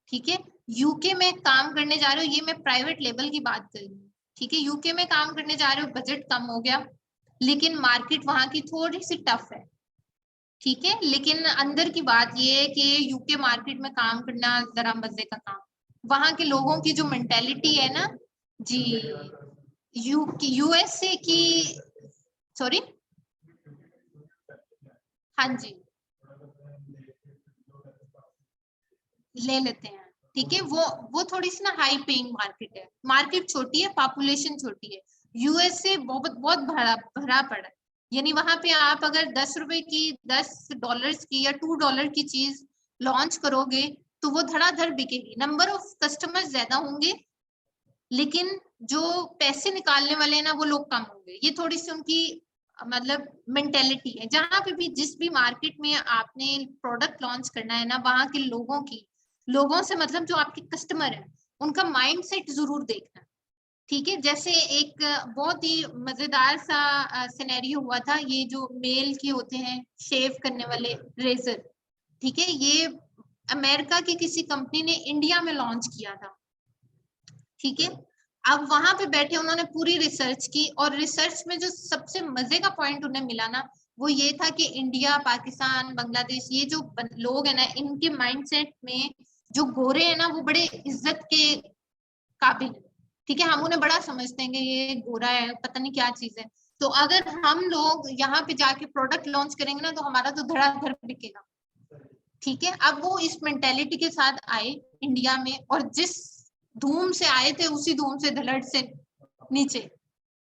ठीक है, यूके में काम करने जा रहे हो, ये मैं प्राइवेट लेवल की बात कर रही हूँ। ठीक है, यूके में काम करने जा रहे हो, बजट कम हो गया, लेकिन मार्केट वहां की थोड़ी सी टफ है। ठीक है, लेकिन अंदर की बात ये है कि यूके मार्केट में काम करना जरा मजे का काम, वहां के लोगों की जो मेंटेलिटी है ना जी, यूएसए की, सॉरी, हाँ जी, ले लेते हैं। ठीक है, वो थोड़ी सी ना हाई पेइंग मार्केट है, मार्केट छोटी है, पॉपुलेशन छोटी है, यूएसए बहुत बहुत भरा भरा पड़ा है, यानी वहां पे आप अगर 10 रुपए की, $10 की या $2 की चीज लॉन्च करोगे तो वो धड़ाधड़ बिकेगी, नंबर ऑफ कस्टमर्स ज्यादा होंगे, लेकिन जो पैसे निकालने वाले हैं ना वो लोग कम होंगे। ये थोड़ी सी उनकी मतलब मेंटेलिटी है। जहां पे भी जिस भी मार्केट में आपने प्रोडक्ट लॉन्च करना है ना, वहां के लोगों से मतलब जो आपके कस्टमर है उनका माइंड सेट जरूर देखना। ठीक है, जैसे एक बहुत ही मजेदार सा सिनेरियो हुआ था, ये जो मेल के होते हैं शेव करने वाले रेजर, ठीक है, ये अमेरिका की किसी कंपनी ने इंडिया में लॉन्च किया था। ठीक है, अब वहां पे बैठे उन्होंने पूरी रिसर्च की, और रिसर्च में जो सबसे मजे का पॉइंट उन्हें मिला ना वो ये था कि इंडिया, पाकिस्तान, बांग्लादेश, ये जो लोग है ना इनके माइंडसेट में जो गोरे हैं ना वो बड़े इज्जत के काबिल, ठीक है, हम उन्हें बड़ा समझते हैं कि ये गोरा है, पता नहीं क्या चीज है। तो अगर हम लोग यहाँ पे जाके प्रोडक्ट लॉन्च करेंगे ना तो हमारा तो धड़ाधड़ बिकेगा, ठीक है। अब वो इस मेंटेलिटी के साथ आए इंडिया में, और जिस धूम से आए थे उसी धूम से धड़ल्ले से नीचे,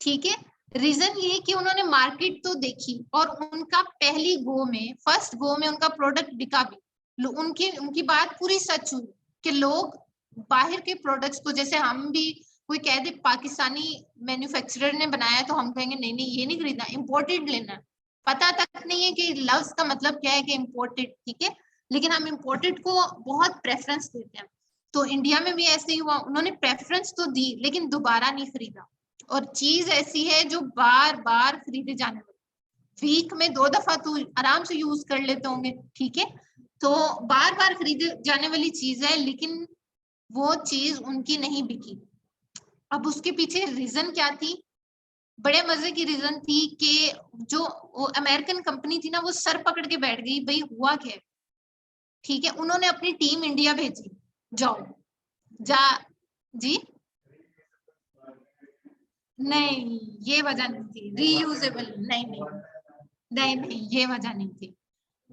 ठीक है। रीजन ये कि उन्होंने मार्केट तो देखी और उनका पहली गो में, फर्स्ट गो में उनका प्रोडक्ट बिका भी। उनकी बात पूरी सच हुई कि लोग बाहर के प्रोडक्ट्स को, जैसे हम भी कोई कह दे पाकिस्तानी मैन्युफैक्चरर ने बनाया तो हम कहेंगे नहीं नहीं ये नहीं खरीदना, इम्पोर्टेड लेना है। पता तक नहीं है कि लफ्ज का मतलब क्या है कि इम्पोर्टेड, ठीक है, लेकिन हम इम्पोर्टेड को बहुत प्रेफरेंस देते हैं। तो इंडिया में भी ऐसे ही हुआ, उन्होंने प्रेफरेंस तो दी लेकिन दोबारा नहीं खरीदा। और चीज ऐसी है जो बार बार खरीदे जाने वाली, वीक में 2 दफा तो आराम से यूज कर लेते होंगे, ठीक है। तो बार बार खरीदे जाने वाली चीज है, लेकिन वो चीज उनकी नहीं बिकी। अब उसके पीछे रीजन क्या थी? बड़े मजे की रीजन थी कि जो अमेरिकन कंपनी थी ना वो सर पकड़ के बैठ गई, भाई हुआ क्या है, ठीक है। उन्होंने अपनी टीम इंडिया भेजी, जाओ जा जी, नहीं ये वजह नहीं थी, रीयूजेबल नहीं नहीं नहीं नहीं ये वजह नहीं थी,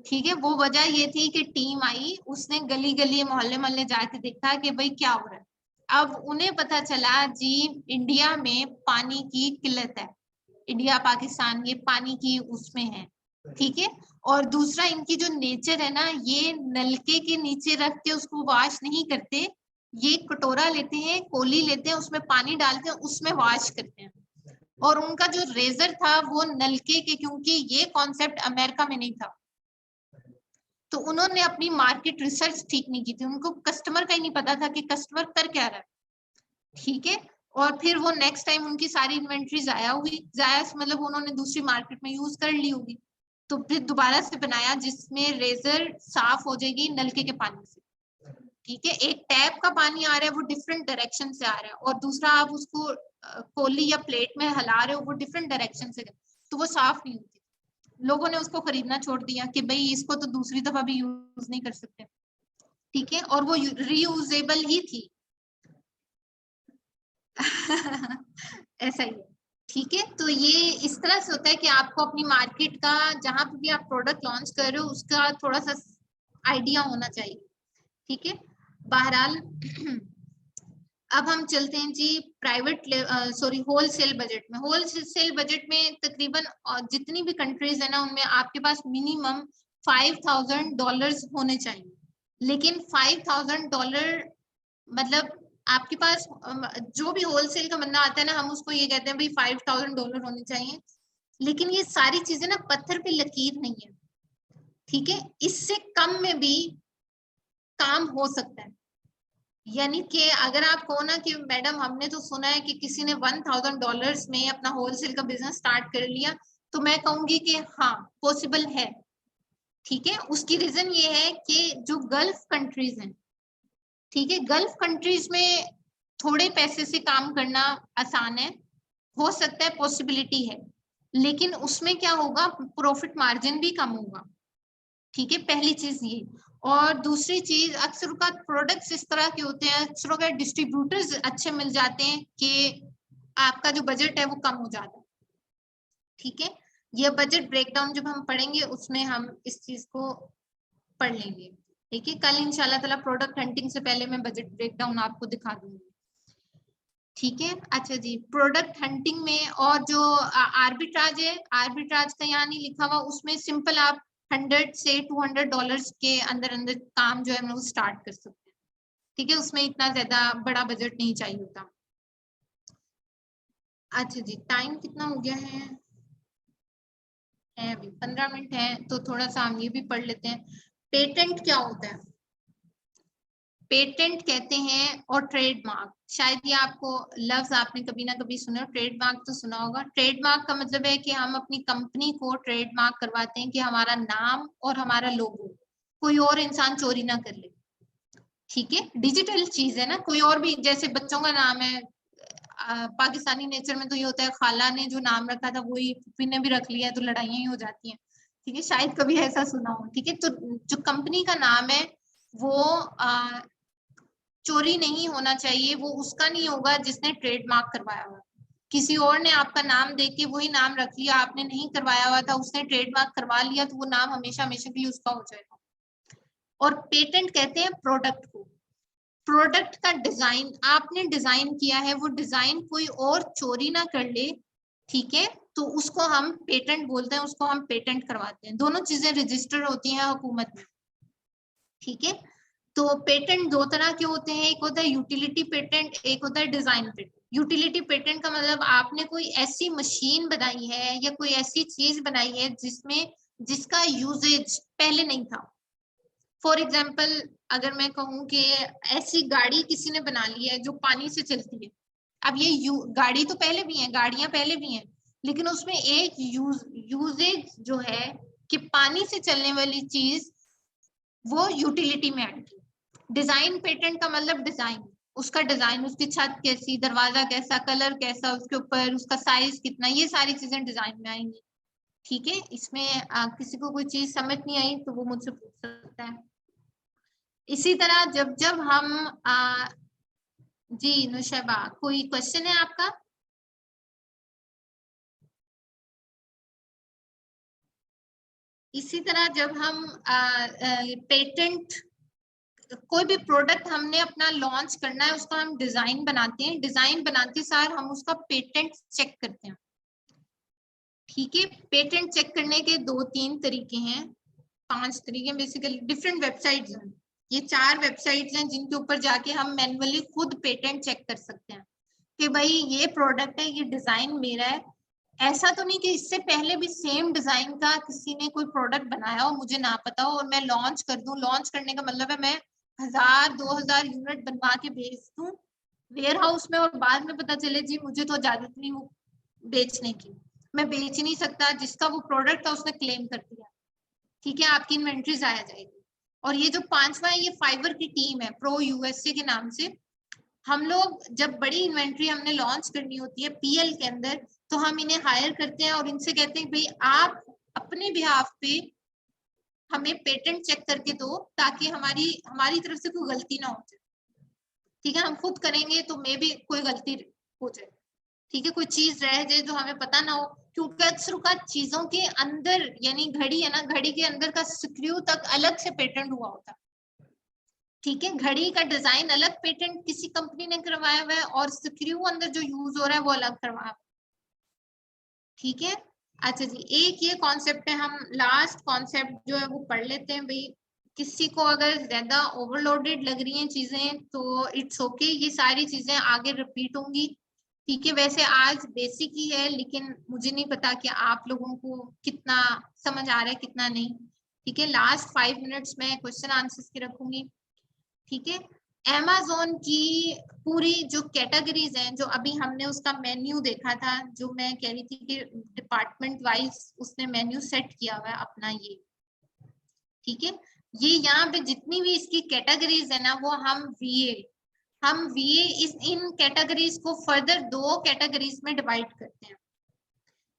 ठीक है। वो वजह ये थी कि टीम आई, उसने गली गली मोहल्ले मोहल्ले जाके देखा कि भाई क्या हो रहा है। अब उन्हें पता चला जी इंडिया में पानी की किल्लत है, इंडिया पाकिस्तान ये पानी की उसमें है, ठीक है। और दूसरा इनकी जो नेचर है ना, ये नलके के नीचे रख के उसको वॉश नहीं करते, ये कटोरा लेते हैं, कोली लेते हैं, उसमें पानी डालते हैं, उसमें वॉश करते हैं। और उनका जो रेजर था वो नलके के, क्योंकि ये कॉन्सेप्ट अमेरिका में नहीं था। तो उन्होंने अपनी मार्केट रिसर्च ठीक नहीं की थी, उनको कस्टमर का ही नहीं पता था कि कस्टमर कर क्या रहा है, ठीक है। और फिर वो नेक्स्ट टाइम उनकी सारी इन्वेंट्री जाया हुई, जाया मतलब उन्होंने दूसरी मार्केट में यूज कर ली होगी। तो फिर दोबारा से बनाया जिसमें रेजर साफ हो जाएगी नलके के पानी से, ठीक है। एक टैप का पानी आ रहा है वो डिफरेंट डायरेक्शन से आ रहा है, और दूसरा आप उसको कोली या प्लेट में हिला रहे हो वो डिफरेंट डायरेक्शन से, तो वो साफ नहीं होती। लोगों ने उसको खरीदना छोड़ दिया कि भाई इसको तो दूसरी दफा भी यूज नहीं कर सकते, ठीक है। और वो रीयूजेबल ही थी ऐसा ही, ठीक है। तो ये इस तरह से होता है कि आपको अपनी मार्केट का, जहां पे भी आप प्रोडक्ट लॉन्च कर रहे हो उसका थोड़ा सा आइडिया होना चाहिए, ठीक है। बहरहाल अब हम चलते हैं जी प्राइवेट सॉरी होलसेल बजट में। होलसेल बजट में तकरीबन जितनी भी कंट्रीज है ना उनमें आपके पास मिनिमम $5,000 होने चाहिए। लेकिन $5,000 मतलब आपके पास जो भी होलसेल का बंदा आता है ना, हम उसको ये कहते हैं भाई $5,000 होने चाहिए। लेकिन ये सारी चीजें ना पत्थर पे लकीर नहीं है, ठीक है। इससे कम में भी काम हो सकता है। यानी कि अगर आप कहो ना कि मैडम हमने तो सुना है कि किसी ने $1,000 में अपना होलसेल का बिजनेस स्टार्ट कर लिया, तो मैं कहूंगी कि हाँ पॉसिबल है, ठीक है। उसकी रीजन ये है कि जो गल्फ कंट्रीज हैं, ठीक है, गल्फ कंट्रीज में थोड़े पैसे से काम करना आसान है, हो सकता है, पॉसिबिलिटी है। लेकिन उसमें क्या होगा, प्रॉफिट मार्जिन भी कम होगा, ठीक है, पहली चीज ये। और दूसरी चीज अक्सर का प्रोडक्ट्स इस तरह के होते हैं, अक्सर का डिस्ट्रीब्यूटर्स अच्छे मिल जाते हैं कि आपका जो बजट है वो कम हो जाता है, ठीक है। ये बजट ब्रेकडाउन जब हम पढ़ेंगे उसमें हम इस चीज को पढ़ लेंगे, ठीक है। कल इंशाल्लाह ताला प्रोडक्ट हंटिंग से पहले मैं बजट ब्रेकडाउन आपको दिखा दूंगी, ठीक है। अच्छा जी, प्रोडक्ट हंटिंग में और जो आर्बिट्राज है, आर्बिट्राज का यहाँ नहीं लिखा हुआ, उसमें सिंपल आप $100 से $200 के अंदर अंदर काम जो है वो स्टार्ट कर सकते हैं, ठीक है। उसमें इतना ज्यादा बड़ा बजट नहीं चाहिए होता। अच्छा जी, टाइम कितना हो गया है अभी 15 मिनट है, तो थोड़ा सा हम ये भी पढ़ लेते हैं। पेटेंट क्या होता है? पेटेंट कहते हैं, और ट्रेडमार्क, शायद ये आपको लफ्ज आपने कभी ना कभी सुना हो, ट्रेडमार्क तो सुना होगा। ट्रेडमार्क का मतलब है कि हम अपनी कंपनी को ट्रेडमार्क करवाते हैं कि हमारा नाम और हमारा लोगो कोई और इंसान चोरी ना कर ले, ठीक है। डिजिटल चीज है ना, कोई और भी, जैसे बच्चों का नाम है, पाकिस्तानी नेचर में तो ये होता है खाला ने जो नाम रखा था वही फूफी ने भी रख लिया है, तो लड़ाइयां ही हो जाती हैं, ठीक है। शायद कभी ऐसा सुना हो, ठीक है। तो जो कंपनी का नाम है वो चोरी नहीं होना चाहिए, वो उसका नहीं होगा जिसने ट्रेडमार्क करवाया हुआ। किसी और ने आपका नाम देके वही नाम रख लिया, आपने नहीं करवाया हुआ था, उसने ट्रेडमार्क करवा लिया, तो वो नाम हमेशा हमेशा के लिए उसका हो जाएगा। और पेटेंट कहते हैं प्रोडक्ट को। प्रोडक्ट का डिजाइन आपने डिजाइन किया है, वो डिजाइन कोई और चोरी ना कर ले, ठीक है, तो उसको हम पेटेंट बोलते हैं, उसको हम पेटेंट करवाते हैं। दोनों चीजें रजिस्टर होती हैं हुकूमत में, ठीक है। तो पेटेंट दो तरह के होते हैं, एक होता है यूटिलिटी पेटेंट, एक होता है डिजाइन पेटेंट। यूटिलिटी पेटेंट का मतलब आपने कोई ऐसी मशीन बनाई है या कोई ऐसी चीज बनाई है जिसका यूजेज पहले नहीं था। फॉर एग्जाम्पल अगर मैं कहूँ कि ऐसी गाड़ी किसी ने बना ली है जो पानी से चलती है। अब ये गाड़ी तो पहले भी है, गाड़ियां पहले भी हैं, लेकिन उसमें एक यूजेज जो है कि पानी से चलने वाली चीज, वो यूटिलिटी में आएगी। डिजाइन पेटेंट का मतलब डिजाइन, उसका डिजाइन, उसकी छत कैसी, दरवाजा कैसा, कलर कैसा, उसके ऊपर उसका साइज कितना, ये सारी चीजें डिजाइन में आएंगी, ठीक है। इसमें किसी को कोई चीज समझ नहीं आई तो वो मुझसे पूछ सकता है। इसी तरह जब जब हम जी नुशैबा, कोई क्वेश्चन है आपका? इसी तरह जब हम पेटेंट, कोई भी प्रोडक्ट हमने अपना लॉन्च करना है, उसका हम डिजाइन बनाते हैं, डिजाइन बनाते सार हम उसका पेटेंट चेक करते हैं, ठीक है। पेटेंट चेक करने के 2-3 तरीके हैं, 5 तरीके बेसिकली, डिफरेंट वेबसाइट्स हैं। ये 4 वेबसाइट्स हैं जिनके ऊपर जाके हम मैन्युअली खुद पेटेंट चेक कर सकते हैं कि भाई ये प्रोडक्ट है, ये डिजाइन मेरा है। ऐसा तो नहीं कि इससे पहले भी सेम डिजाइन का किसी ने कोई प्रोडक्ट बनाया हो, मुझे ना पता हो और मैं लॉन्च कर दूं। लॉन्च करने का मतलब है मैं 1000-2000 यूनिट बनवा के बेच दूं वेयर हाउस में, और बाद में पता चले जी मुझे तो इजाजत नहीं हो बेचने की, मैं बेच नहीं सकता, जिसका वो प्रोडक्ट था उसने क्लेम कर दिया, ठीक है, आपकी इन्वेंट्री जाया जाएगी। और ये जो 5वां है, ये फाइबर की टीम है, प्रो यूएसए के नाम से। हम लोग जब बड़ी इन्वेंट्री हमने लॉन्च करनी होती है पीएल के अंदर, तो हम इन्हें हायर करते हैं और इनसे कहते हैं भाई आप अपने बिहाफ पे हमें पेटेंट चेक करके दो, ताकि हमारी तरफ से कोई गलती ना हो जाए, ठीक है। हम खुद करेंगे तो मे भी कोई गलती हो जाए, ठीक है, कोई चीज रह जाए जो हमें पता ना हो, क्योंकि अक्सर का चीजों के अंदर, यानी घड़ी है ना, घड़ी के अंदर का स्क्रू तक अलग से पेटेंट हुआ होता है, ठीक है। घड़ी का डिजाइन अलग पेटेंट किसी कंपनी ने करवाया हुआ है, और स्क्रू अंदर जो यूज हो रहा है वो अलग करवाया, ठीक है। अच्छा जी, एक ये कॉन्सेप्ट है, हम लास्ट कॉन्सेप्ट जो है वो पढ़ लेते हैं भाई। किसी को अगर ज्यादा ओवरलोडेड लग रही हैं चीजें तो इट्स ओके, ये सारी चीजें आगे रिपीट होंगी, ठीक है। वैसे आज बेसिक ही है, लेकिन मुझे नहीं पता कि आप लोगों को कितना समझ आ रहा है कितना नहीं, ठीक है। लास्ट 5 मिनट्स में क्वेश्चन आंसर्स की रखूंगी, ठीक है। Amazon की पूरी जो कैटेगरीज हैं, जो अभी हमने उसका मेन्यू देखा था, जो मैं कह रही थी कि डिपार्टमेंट वाइज उसने मेन्यू सेट किया हुआ है अपना, ये ठीक है। ये यहाँ पे जितनी भी इसकी कैटेगरीज है ना, वो हम वीए इन कैटेगरीज को फर्दर 2 कैटेगरीज में डिवाइड करते हैं।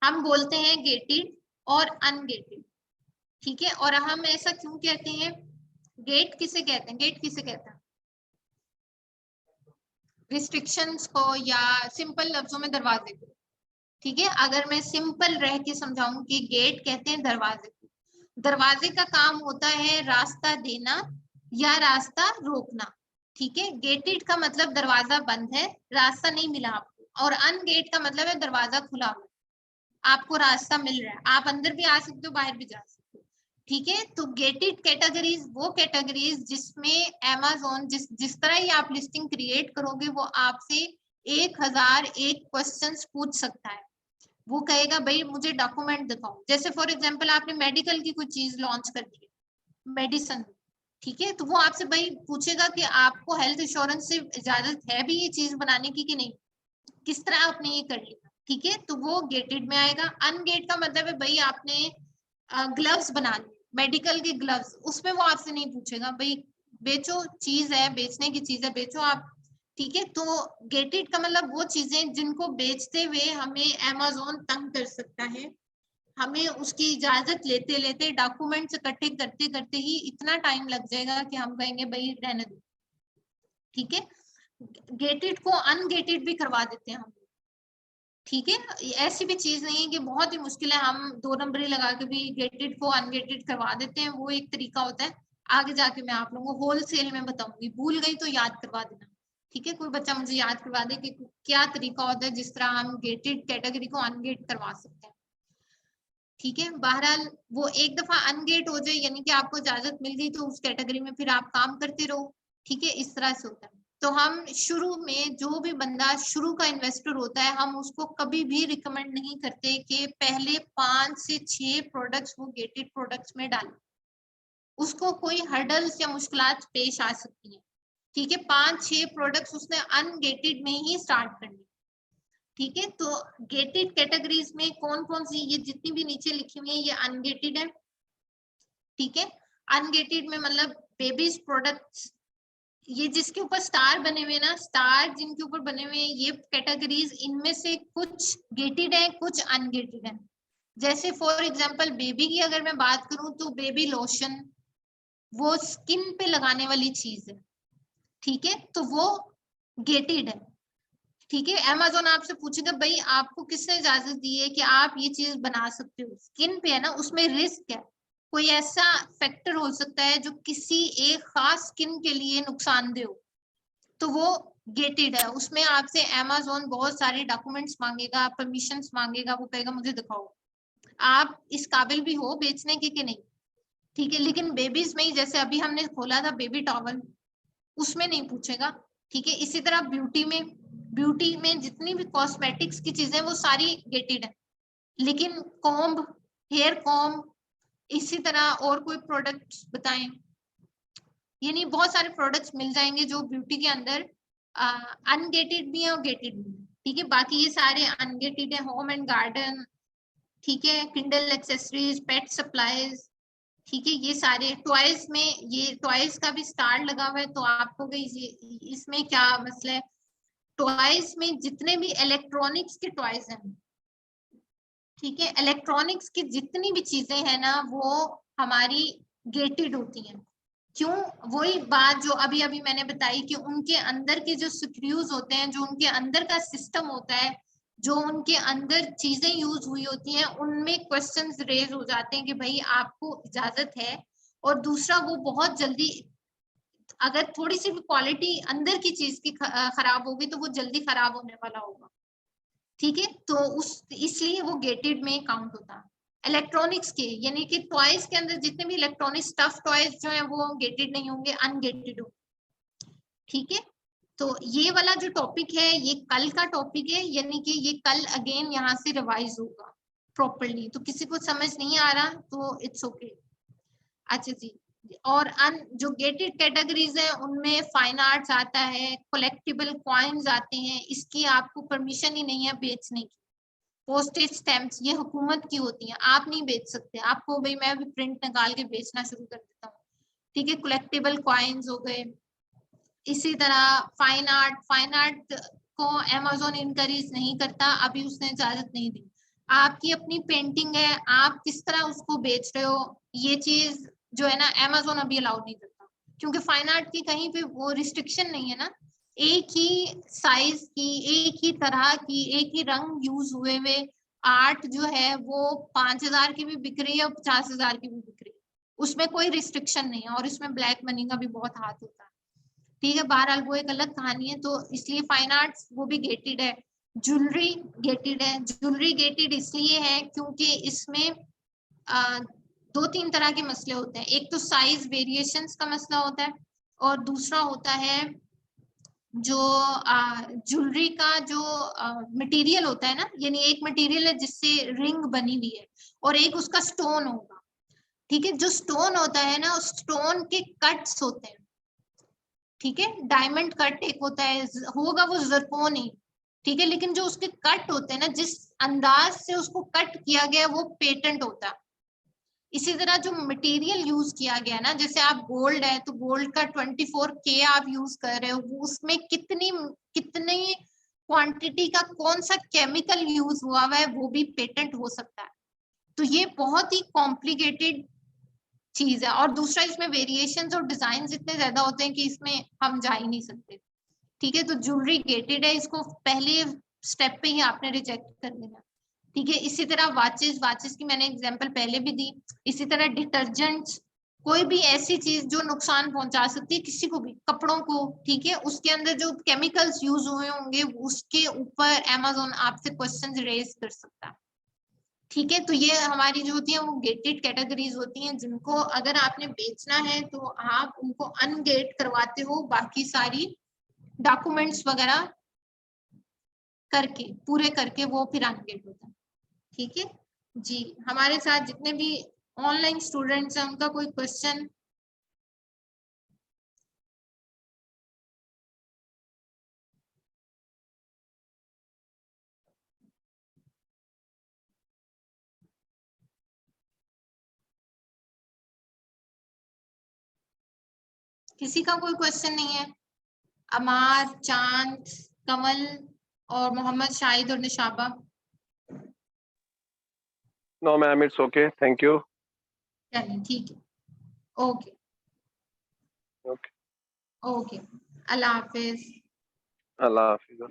हम बोलते हैं गेटेड और अनगेटेड, ठीक है। और हम ऐसा क्यों कहते हैं? गेट किसे कहते हैं? गेट किसे कहते हैं? रिस्ट्रिक्शंस को, या सिंपल लफ्जों में दरवाजे को, ठीक है। अगर मैं सिंपल रह के समझाऊं कि गेट कहते हैं दरवाजे को, दरवाजे का काम होता है रास्ता देना या रास्ता रोकना, ठीक है। गेटेड का मतलब दरवाजा बंद है, रास्ता नहीं मिला आपको, और अनगेट का मतलब है दरवाजा खुला हुआ, आपको रास्ता मिल रहा है, आप अंदर भी आ सकते हो बाहर भी जा सकते हो, ठीक है। तो गेटेड कैटेगरीज वो कैटेगरीज जिसमें Amazon जिस तरह ही आप लिस्टिंग क्रिएट करोगे, वो आपसे 1001 क्वेश्चंस पूछ सकता है। वो कहेगा भाई मुझे डॉक्यूमेंट दिखाओ, जैसे फॉर एग्जांपल आपने मेडिकल की कोई चीज लॉन्च कर दी, मेडिसिन, ठीक है, तो वो आपसे भाई पूछेगा कि आपको हेल्थ इंश्योरेंस से इजाजत है भी ये चीज बनाने की कि नहीं, किस तरह आपने ये कर लिया, ठीक है, तो वो गेटेड में आएगा। अनगेट का मतलब है भाई आपने ग्लव्स बना लिए, मेडिकल के ग्लव्स, उसमें वो आपसे नहीं पूछेगा भाई बेचो, चीज है, बेचने की चीज है, बेचो आप, ठीक है। तो गेटेड का मतलब वो चीजें जिनको बेचते हुए हमें Amazon तंग कर सकता है, हमें उसकी इजाजत लेते लेते डॉक्यूमेंट्स इकट्ठे करते करते ही इतना टाइम लग जाएगा कि हम कहेंगे भाई रहने दो, ठीक है, गेटेड को अनगेटेड भी करवा देते हैं हम, ठीक है। ऐसी भी चीज नहीं है कि बहुत ही मुश्किल है, हम 2 नंबरी लगा के भी गेटेड को अनगेटेड करवा देते हैं, वो एक तरीका होता है। आगे जाके मैं आप लोगों को होलसेल में बताऊंगी, भूल गई तो याद करवा देना, ठीक है। कोई बच्चा मुझे याद करवा दे कि क्या तरीका होता है जिस तरह हम गेटेड कैटेगरी को अनगेट करवा सकते हैं, ठीक है। बहरहाल वो एक दफा अनगेट हो जाए यानी कि आपको इजाजत मिल गई तो उस कैटेगरी में फिर आप काम करते रहो, ठीक है, इस तरह से होता है। तो हम शुरू में जो भी बंदा शुरू का इन्वेस्टर होता है, हम उसको कभी भी रिकमेंड नहीं करते कि पहले 5 से 6 प्रोडक्ट्स वो गेटेड प्रोडक्ट्स में डालें, उसको कोई हर्डल्स या मुश्किलात पेश आ सकती है, ठीक है। 5-6 प्रोडक्ट्स उसने अनगेटेड में ही स्टार्ट करनी, ठीक है। तो गेटेड कैटेगरीज में कौन कौन सी, ये जितनी भी नीचे लिखी हुई है ये अनगेटेड है, ठीक है। अनगेटेड में मतलब बेबीज प्रोडक्ट्स, ये जिसके ऊपर स्टार बने हुए ना, स्टार जिनके ऊपर बने हुए हैं, ये कैटेगरीज इनमें से कुछ गेटेड है, कुछ अनगेटेड है। जैसे फॉर एग्जांपल बेबी की अगर मैं बात करूं तो बेबी लोशन, वो स्किन पे लगाने वाली चीज है, ठीक है, तो वो गेटेड है, ठीक है। अमेज़न आपसे पूछेगा भाई आपको किसने इजाजत दी है कि आप ये चीज बना सकते हो, स्किन पे है ना, उसमें रिस्क है, कोई ऐसा फैक्टर हो सकता है जो किसी एक खास स्किन के लिए नुकसानदेह हो, तो वो गेटेड है। उसमें आपसे अमेज़न बहुत सारे डॉक्यूमेंट्स मांगेगा, परमिशंस मांगेगा, वो कहेगा मुझे दिखाओ आप इस काबिल भी हो बेचने के कि नहीं, ठीक है। लेकिन बेबीज में ही जैसे अभी हमने खोला था बेबी टॉवल, उसमें नहीं पूछेगा, ठीक है। इसी तरह ब्यूटी में जितनी भी कॉस्मेटिक्स की चीजें वो सारी गेटेड है, लेकिन कॉम्ब, हेयर कॉम्ब, इसी तरह और कोई प्रोडक्ट्स बताएं, यानी बहुत सारे प्रोडक्ट्स मिल जाएंगे जो ब्यूटी के अंदर अनगेटेड भी है और गेटेड भी है, ठीक है। बाकी ये सारे अनगेटेड है, होम एंड गार्डन, ठीक है, किंडल एक्सेसरीज, पेट सप्लाईज, ठीक है। ये सारे टॉयज में, ये टॉयज का भी स्टार लगा हुआ है, तो आपको इसमें क्या मसला है, टॉयज में जितने भी इलेक्ट्रॉनिक्स के टॉयज हैं, ठीक है, इलेक्ट्रॉनिक्स की जितनी भी चीजें हैं ना वो हमारी गेटेड होती हैं। क्यों? वही बात जो अभी अभी मैंने बताई कि उनके अंदर के जो स्क्रूज होते हैं, जो उनके अंदर का सिस्टम होता है, जो उनके अंदर चीजें यूज हुई होती हैं, उनमें क्वेश्चंस रेज हो जाते हैं कि भाई आपको इजाजत है, और दूसरा वो बहुत जल्दी, अगर थोड़ी सी भी क्वालिटी अंदर की चीज की खराब होगी तो वो जल्दी खराब होने वाला होगा, ठीक है। तो उस इसलिए वो गेटेड में काउंट होता है। इलेक्ट्रॉनिक्स के यानी कि टॉयज के अंदर जितने भी इलेक्ट्रॉनिक स्टफ टॉयज जो है वो गेटेड नहीं होंगे, अनगेटेड होंगे, ठीक है। तो ये वाला जो टॉपिक है ये कल का टॉपिक है, यानी कि ये कल अगेन यहाँ से रिवाइज होगा प्रॉपरली, तो किसी को समझ नहीं आ रहा तो इट्स ओके। अच्छा जी, और जो गेटेड कैटेगरीज है उनमें फाइन आर्ट्स आता है, कलेक्टिबल कॉइन्स आते हैं, इसकी आपको परमिशन ही नहीं है बेचने की। पोस्टेज स्टैम्प्स ये हुकूमत की होती हैं, आप नहीं बेच सकते, आपको भाई मैं भी प्रिंट निकाल के बेचना शुरू कर देता हूँ, ठीक है। कलेक्टिबल कॉइन्स हो गए, इसी तरह फाइन आर्ट को अमेज़न इनकरेज नहीं करता, अभी उसने इजाजत नहीं दी। आपकी अपनी पेंटिंग है, आप किस तरह उसको बेच रहे हो, ये चीज जो है ना अमेज़न अभी अलाउ नहीं करता, क्योंकि फाइन आर्ट की कहीं पे वो रिस्ट्रिक्शन नहीं है ना, एक ही साइज की, एक ही तरह की, एक ही रंग यूज हुए हुए आर्ट जो है वो 5,000 की भी बिक रही है और 50,000 की भी बिक रही है, उसमें कोई रिस्ट्रिक्शन नहीं है, और इसमें ब्लैक मनी का भी बहुत हाथ होता है, ठीक है। बहरहाल वो एक अलग कहानी है, तो इसलिए फाइन आर्ट्स वो भी गेटेड है। ज्वेलरी गेटेड है, ज्वेलरी गेटेड इसलिए है क्योंकि इसमें 2-3 तरह के मसले होते हैं, एक तो साइज वेरिएशंस का मसला होता है, और दूसरा होता है जो ज्वेलरी का जो मटेरियल होता है ना, यानी एक मटेरियल है जिससे रिंग बनी हुई है और एक उसका स्टोन होगा, ठीक है। जो स्टोन होता है ना, उस स्टोन के कट्स होते हैं, ठीक है, डायमंड कट एक होता है, होगा वो जरकोन ही, ठीक है, लेकिन जो उसके कट होते हैं ना, जिस अंदाज से उसको कट किया गया वो पेटेंट होता है। इसी तरह जो मटेरियल यूज किया गया ना, जैसे आप गोल्ड है तो गोल्ड का 24K आप यूज कर रहे हो, उसमें कितनी कितनी क्वांटिटी का कौन सा केमिकल यूज हुआ है वो भी पेटेंट हो सकता है। तो ये बहुत ही कॉम्प्लिकेटेड चीज है, और दूसरा इसमें वेरिएशंस और डिजाइन इतने ज्यादा होते हैं कि इसमें हम जा ही नहीं सकते। ठीक है, तो ज्वेलरी गेटेड है, इसको पहले स्टेप पे ही आपने रिजेक्ट कर देना। ठीक है, इसी तरह वाचेस की मैंने एग्जांपल पहले भी दी। इसी तरह डिटर्जेंट्स, कोई भी ऐसी चीज जो नुकसान पहुंचा सकती है किसी को भी, कपड़ों को, ठीक है, उसके अंदर जो केमिकल्स यूज हुए होंगे उसके ऊपर अमेज़न आपसे क्वेश्चंस रेज कर सकता है। ठीक है, तो ये हमारी जो होती है वो गेटेड कैटेगरीज होती हैं, जिनको अगर आपने बेचना है तो आप उनको अनगेट करवाते हो, बाकी सारी डॉक्यूमेंट्स वगैरह करके, पूरे करके वो फिर अनगेट होता है। ठीक है जी, हमारे साथ जितने भी ऑनलाइन स्टूडेंट्स हैं उनका कोई क्वेश्चन? किसी का कोई क्वेश्चन नहीं है? अमार, चांद, कमल और मोहम्मद शाहिद और Nishaba? No ma'am, it's okay, thank you. चलिए ठीक है, ओके ओके, ओके, अल्लाह हाफिज। अल्लाह हाफिज।